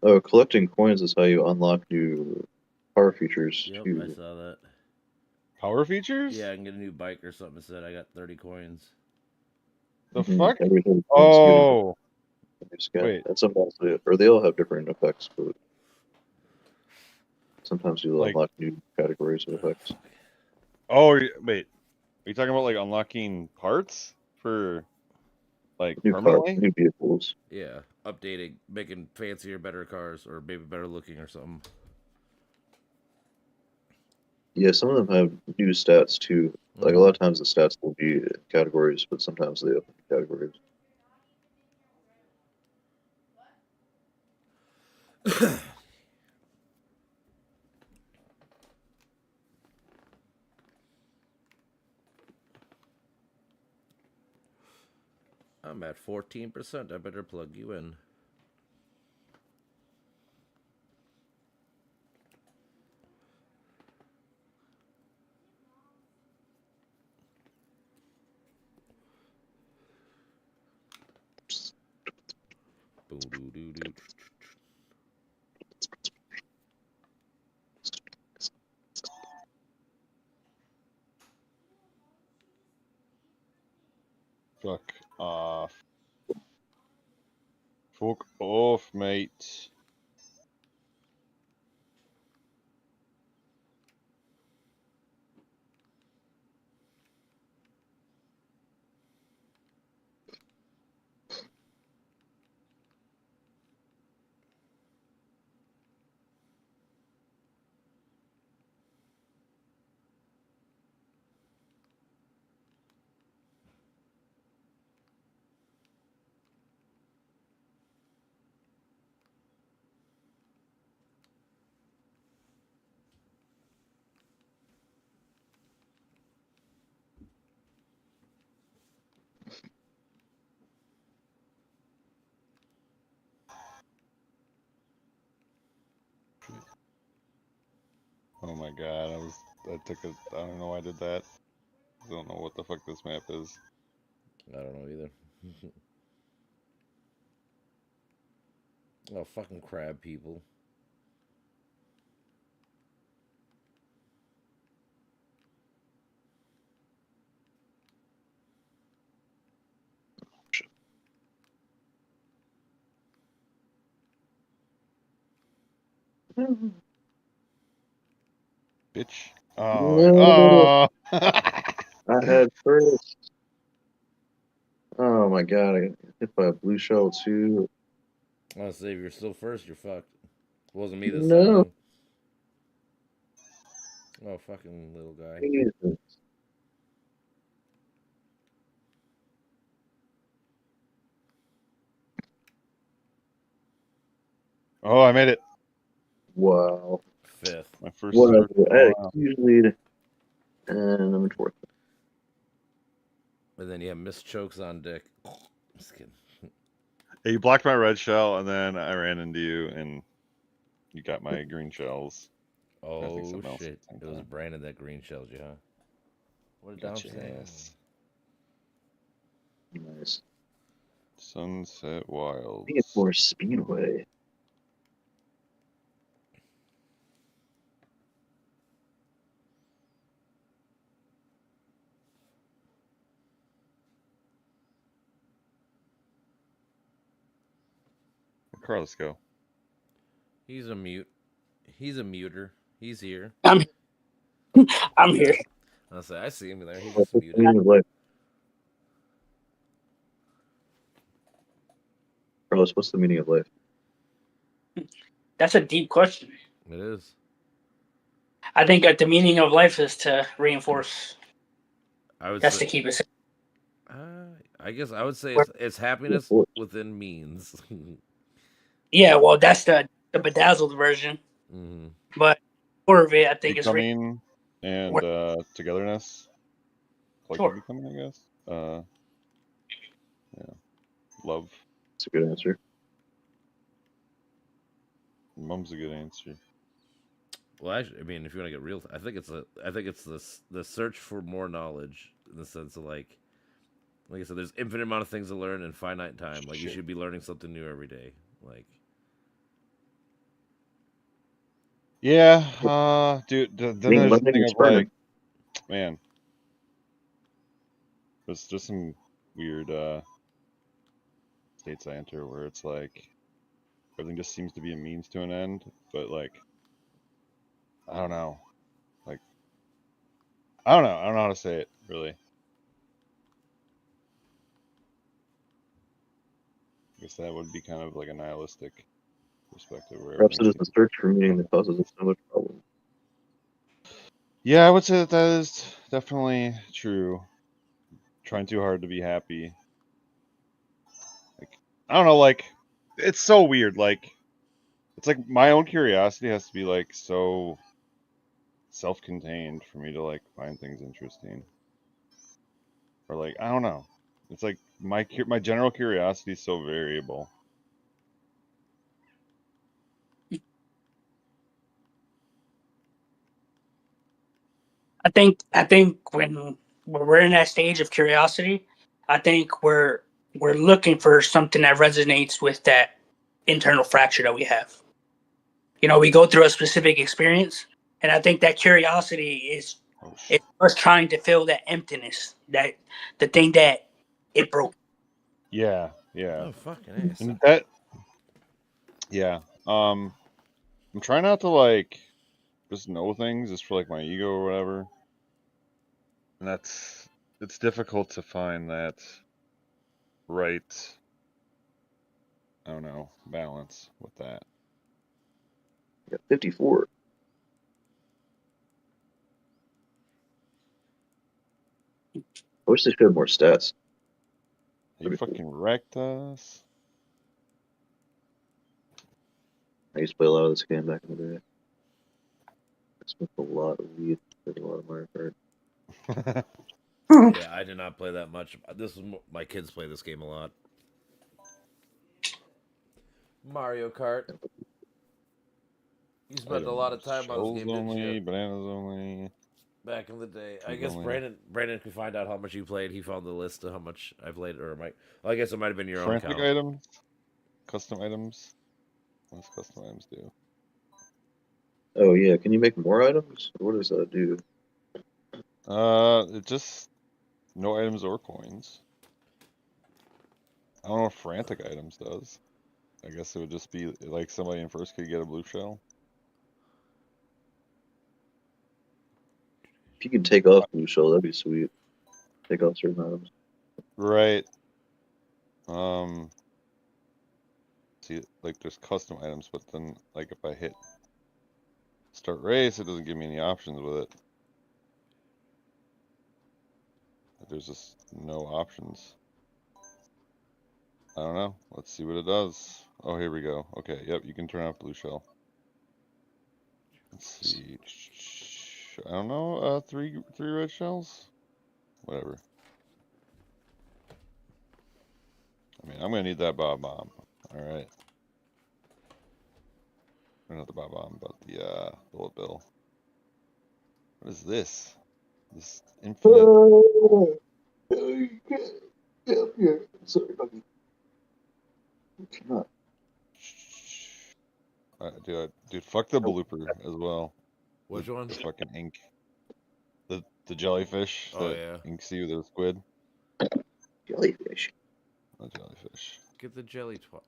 Oh, collecting coins is how you unlock new power features Yep, I too. saw that. Power features? Yeah, I can get a new bike or something. It said I got 30 coins. The Mhm. fuck? Every 30 coins Oh, you get a new skin. wait. And sometimes they all have different effects, but sometimes you'll Like, unlock new categories of effects. oh, wait. Are you talking about like unlocking parts for like New cars, permanently? new vehicles. Yeah, updating, making fancier, better cars, or maybe better looking or something. Yeah, some of them have new stats too. Like a lot of times the stats will be categories, but sometimes they open categories. I'm at 14%. I better plug you in. Boo-doo-doo-doo. Fuck off. Fuck off, mate. Oh my god, I don't know why I did that. I don't know what the fuck this map is. I don't know either. Oh, fucking crab people. Bitch. No, Oh. I had first. Oh my god, I got hit by a blue shell too. Honestly, if you're still first, you're fucked. It wasn't me this time, No. though. Oh, fucking little guy. Jesus. Oh, I made it. Wow. Fifth. My first Whatever. first I had a wow. huge lead, and I'm in fourth. And then you have missed chokes on Dick. Just kidding. Yeah, you blocked my red shell, and then I ran into you, and you got my green shells. I think Oh, something else shit. at the same It was time. Brandon that green shelled you, huh? What did Dom Gotcha say? ass. Nice. Sunset Wilds. Need more speedway. Where'd Carlos go? He's a mute. He's a muter. He's here. I'm here. I'll say, I see him there. He's What's just the muted. meaning of life? Carlos, what's the meaning of life? That's a deep question. It is. I think the meaning of life is to reinforce. I would That's say. to keep it. I guess I would say it's happiness within means. Yeah, well, that's the bedazzled version. Mm-hmm. But core of it, I think, is Becoming and togetherness. Collective sure. becoming, I guess. Yeah. Love. That's a good answer. Mum's a good answer. Well, actually, I mean, if you want to get real, I think it's the search for more knowledge in the sense of like I said, there's infinite amount of things to learn in finite time. Like you should be learning something new every day. Like Yeah, dude. Then Being there's the lending thing is of fun. like, man, there's just some weird states I enter where it's like everything just seems to be a means to an end, but like I don't know, like I don't know how to say it really. I guess that would be kind of like a nihilistic perspective where Perhaps everything it is the seems. search for meaning that causes us so much problem. Yeah, I would say that is definitely true. Trying too hard to be happy. Like I don't know, like it's so weird. Like it's like my own curiosity has to be like so self-contained for me to like find things interesting. Or like I don't know. It's like my general curiosity is so variable. I think when we're in that stage of curiosity, I think we're looking for something that resonates with that internal fracture that we have. You know, we go through a specific experience, and I think that curiosity Oh, is us trying to fill that emptiness, that the thing that it broke. yeah. Oh, fucking ass. And that, yeah. I'm trying not to like just know things just for like my ego or whatever. And it's difficult to find that right, I don't know, balance with that. Yeah, 54. I wish they showed more stats. You fucking wrecked us. I used to play a lot of this game back in the day. I smoked a lot of weed, played a lot of Mario Kart. Yeah, I did not play that much. This was my kids play this game a lot. Mario Kart. You spent a lot of Items, time on this shells game, didn't you? only, bananas only. Back in the day, I Food guess only. Brandon could find out how much you played. He found the list of how much I played, or might. Well, I guess it might have been your own Frantic count. items, custom items. What does custom items do? Oh yeah, can you make more items? What does that do? It just no items or coins. I don't know what frantic items does. I guess it would just be like somebody in first could get a blue shell. If you could take off blue shell, that'd be sweet. Take off certain items. Right. See, like there's custom items, but then like if I hit start race, it doesn't give me any options with it. There's just no options. I don't know. Let's see what it does. Oh, here we go. Okay, yep, you can turn off blue shell. Let's see. I don't know. Three red shells. Whatever. I mean, I'm gonna need that bob bomb. All right. Or not the bob bomb, but the bullet bill. What is this? This infinite. Sorry, Bucky. Not. Dude, fuck the blooper as well. Which one? The fucking ink. The jellyfish Oh that yeah. inks you with a squid. Jellyfish. A jellyfish. Get the jelly twat.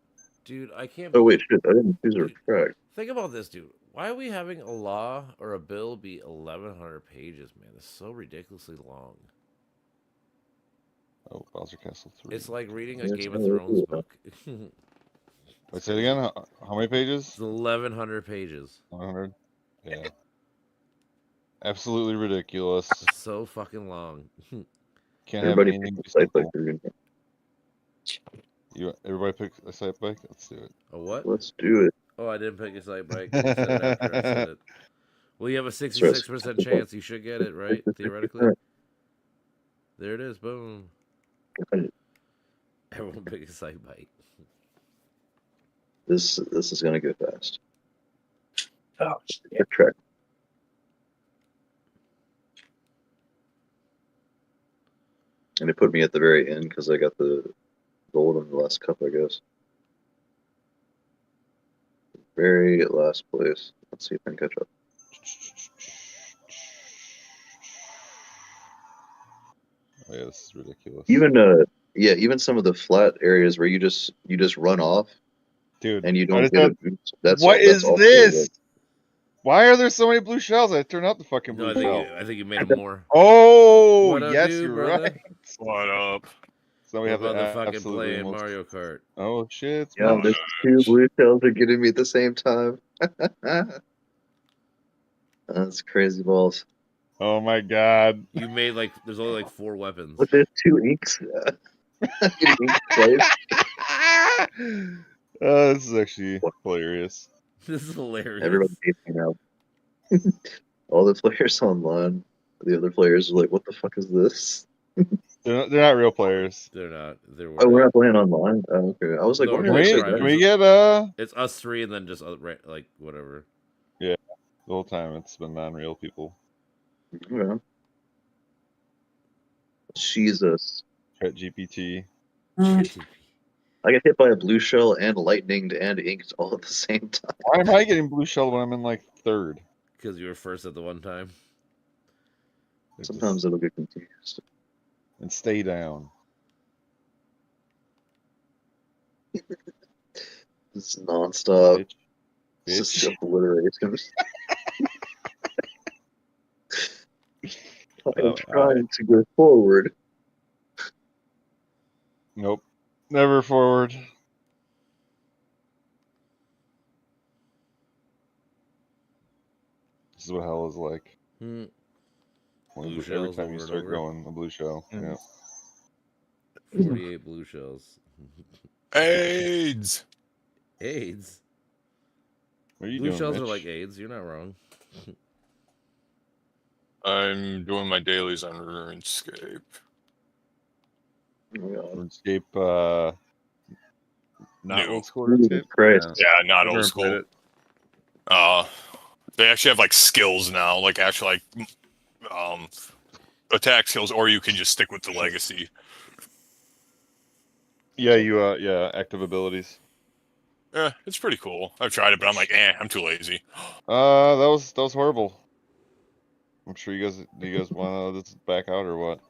Dude, I can't Oh believe. wait, shit! I didn't choose a Dude, track. think about this, dude. Why are we having a law or a bill be 1,100 pages, man? It's so ridiculously long. Oh, Bowser Castle 3. It's like reading a Yeah, Game it's of not really Thrones cool, book. It's Wait, say it again. How many pages? It's 1,100 pages. 100. Yeah. Absolutely ridiculous. It's so fucking long. Can't have Everybody pick anything the be site simple. Everybody pick a site bike? Let's do it. A what? Let's do it. Oh, I didn't pick a site bike. You said it after I said it. Well, you have a That's right. 66% chance you should get it, right? Theoretically. There it is. Boom. Everyone pick a site bike. This is gonna go fast. Oh, Good track. And it put me at the very end because I got the gold in the last cup, I guess. very last place. Let's see if I can catch up. Oh, yeah, this is ridiculous. Even some of the flat areas where you just run off Dude, and you I don't just get had- it. That's what that's is also, this? like, Why are there so many blue shells? I turned out the fucking No, blue shell. I think you made them more. Oh, What up, yes, dude, you're brother? right. What up? So we We're have the motherfucking absolutely playing most. Mario Kart. Oh shit! It's yeah, me. there's two blue shells are getting me at the same time. That's crazy balls. Oh my god. You made like there's only like 4 weapons. But there's 2 inks. Getting ink twice. This is actually hilarious. This is hilarious. Everybody hates me now. All the players online, the other players are like, "What the fuck is this?" They're not real players. They're not. They're Oh, we're not playing online. Oh, okay. I was like, No, "Why we're did I playing say private. Can we that?" get It's us 3 and then just like whatever. the whole time it's been non-real people. Yeah. Jesus. Chat GPT. I get hit by a blue shell and lightninged and inked all at the same time. Why am I getting blue shell when I'm in like third? Because you were first at the one time. It's Sometimes just- it'll get confused. and stay down. It's nonstop. Bitch. It's just Bitch. obliteration. I'm Oh, trying to go forward. Nope. Never forward. This is what hell is like. Hmm. When Blue every shells time over you and start over. going, a blue shell. Mm. Yeah. 48 blue shells. AIDS. AIDS. What are you Blue doing, shells Mitch? are like AIDS. You're not wrong. I'm doing my dailies on RuneScape. Oh my God. RuneScape, not New. old school Jesus RuneScape? Christ. Yeah. Yeah, not I've old never school. played it. They actually have like skills now, like actually like attack skills, or you can just stick with the legacy. Yeah, yeah, active abilities. Yeah, it's pretty cool. I've tried it, but I'm like, I'm too lazy. That was horrible. I'm sure do you guys want to just back out or what?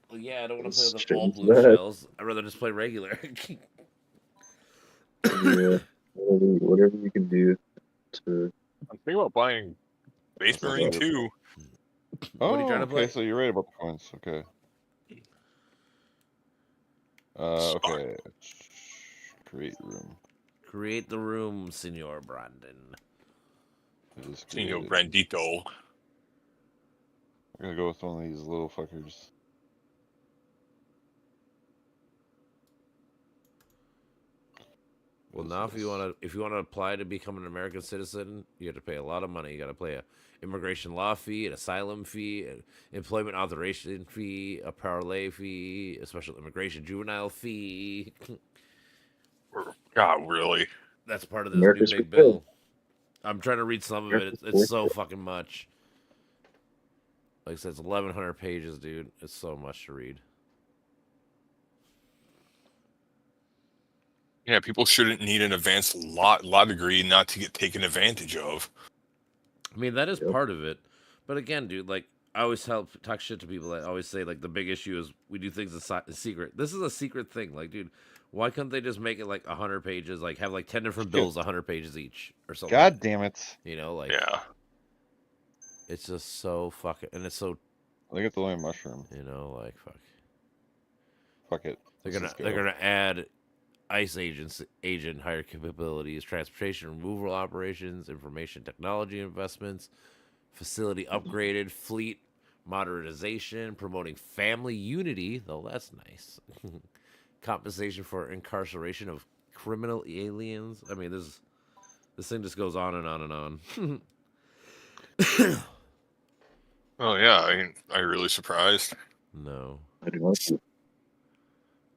Well, yeah, I don't want to It's play with all strange blue that. shells. I'd rather just play regular. Yeah. Whatever you can do to. I'm thinking about buying Space That's not Marine bad. 2. Oh, What are you trying to play? okay, so you're right about the coins. Okay. Okay. Create room. Create the room, Senor Brandon. It is Senor created. Brandito. I'm gonna go with one of these little fuckers. Well, now if you want to apply to become an American citizen, you have to pay a lot of money. You got to pay a immigration law fee, an asylum fee, an employment authorization fee, a parlay fee, a special immigration juvenile fee. God, really? That's part of this America's new big for sale. bill. I'm trying to read some of it. It's so fucking much. Like I said, it's 1,100 pages, dude. It's so much to read. Yeah, people shouldn't need an advanced law degree not to get taken advantage of. I mean, that is Yep. part of it. But again, dude, like, I always talk shit to people. I always say, like, the big issue is we do things in secret. This is a secret thing. Like, dude, why couldn't they just make it, like, 100 pages? Like, have, like, 10 different bills, 100 pages each or something. God damn it! You know, like, Yeah. it's just so fucking... And it's so, I think it's only a mushroom. you know, like, fuck. Fuck it. They're gonna add ICE agent higher capabilities, transportation removal operations, information technology investments, facility upgraded, fleet modernization, promoting family unity, though that's nice. Compensation for incarceration of criminal aliens. I mean, this thing just goes on and on and on. Oh yeah. I mean, are you really surprised? No. I do not.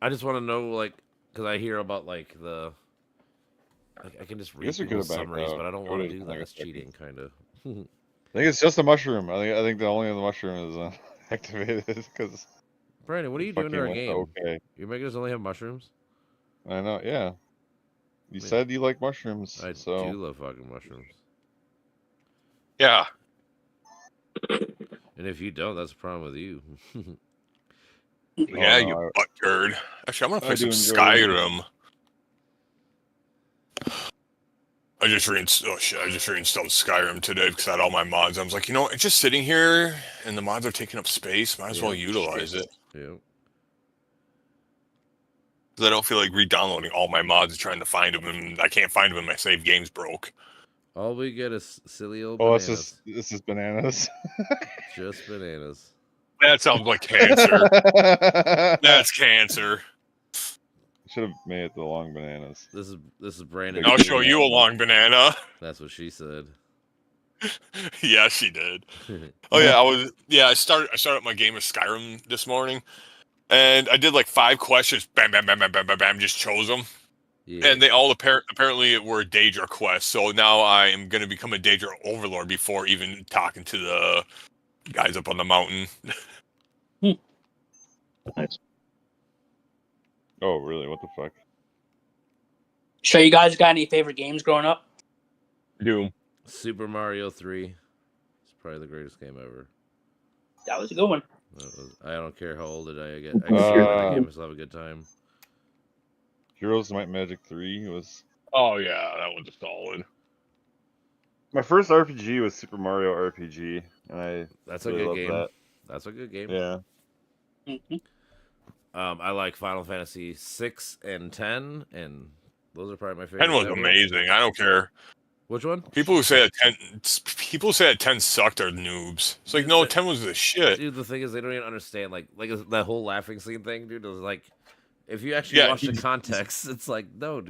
I just want to know, like, because I hear about, like, I can just read guess we people's could've backed summaries, out. but I don't Go want to to do that. United That's States. cheating, kind of. I think it's just a mushroom. I think the only of the mushroom is activated because. Brandon, what are you doing to our game? Okay. Your megas only have mushrooms? I know. Yeah. You Yeah. said you like mushrooms, I so do love fucking mushrooms. Yeah. And if you don't, that's a problem with you. Yeah, no, you butt turd. Actually, I'm gonna I play do some enjoy Skyrim. I just reinstalled Skyrim today because I had all my mods. I was like, it's just sitting here and the mods are taking up space. Might as well Yeah. utilize it. Yep. Because I don't feel like re-downloading all my mods and trying to find them, and I can't find them, and my save game's broke. All we get is silly old oh, bananas. this is bananas. Just bananas. That sounds like cancer. That's cancer. Should have made it the long bananas. This is Brandon. I'll show you a banana. long banana. That's what she said. Yeah, she did. Oh yeah, I started my game of Skyrim this morning, and I did like 5 questions. Bam, bam, bam, bam, bam, bam, bam. Just chose them, Yeah. and they all apparently were Daedra quests. So now I am going to become a Daedra overlord before even talking to the guys up on the mountain. Nice. Oh, really? What the fuck? So you guys got any favorite games growing up? Doom. Super Mario 3. It's probably the greatest game ever. That was a good one. I don't care how old I get. I can play that game and still have a good time. Heroes of Might and Magic 3 was Oh yeah, that one's solid. my first RPG was Super Mario RPG, and I That's a really good loved game. that. That's a good game. Yeah. Mhm. I like Final Fantasy 6 and 10, and those are probably my 10 favorite. was amazing. I don't care. Which one? People who say that 10 sucked are noobs. It's like, no, 10 was the shit. Dude, the thing is, they don't even understand. Like that whole laughing scene thing, dude. Is like, if you actually Yeah, watch the context, it's like, no, dude.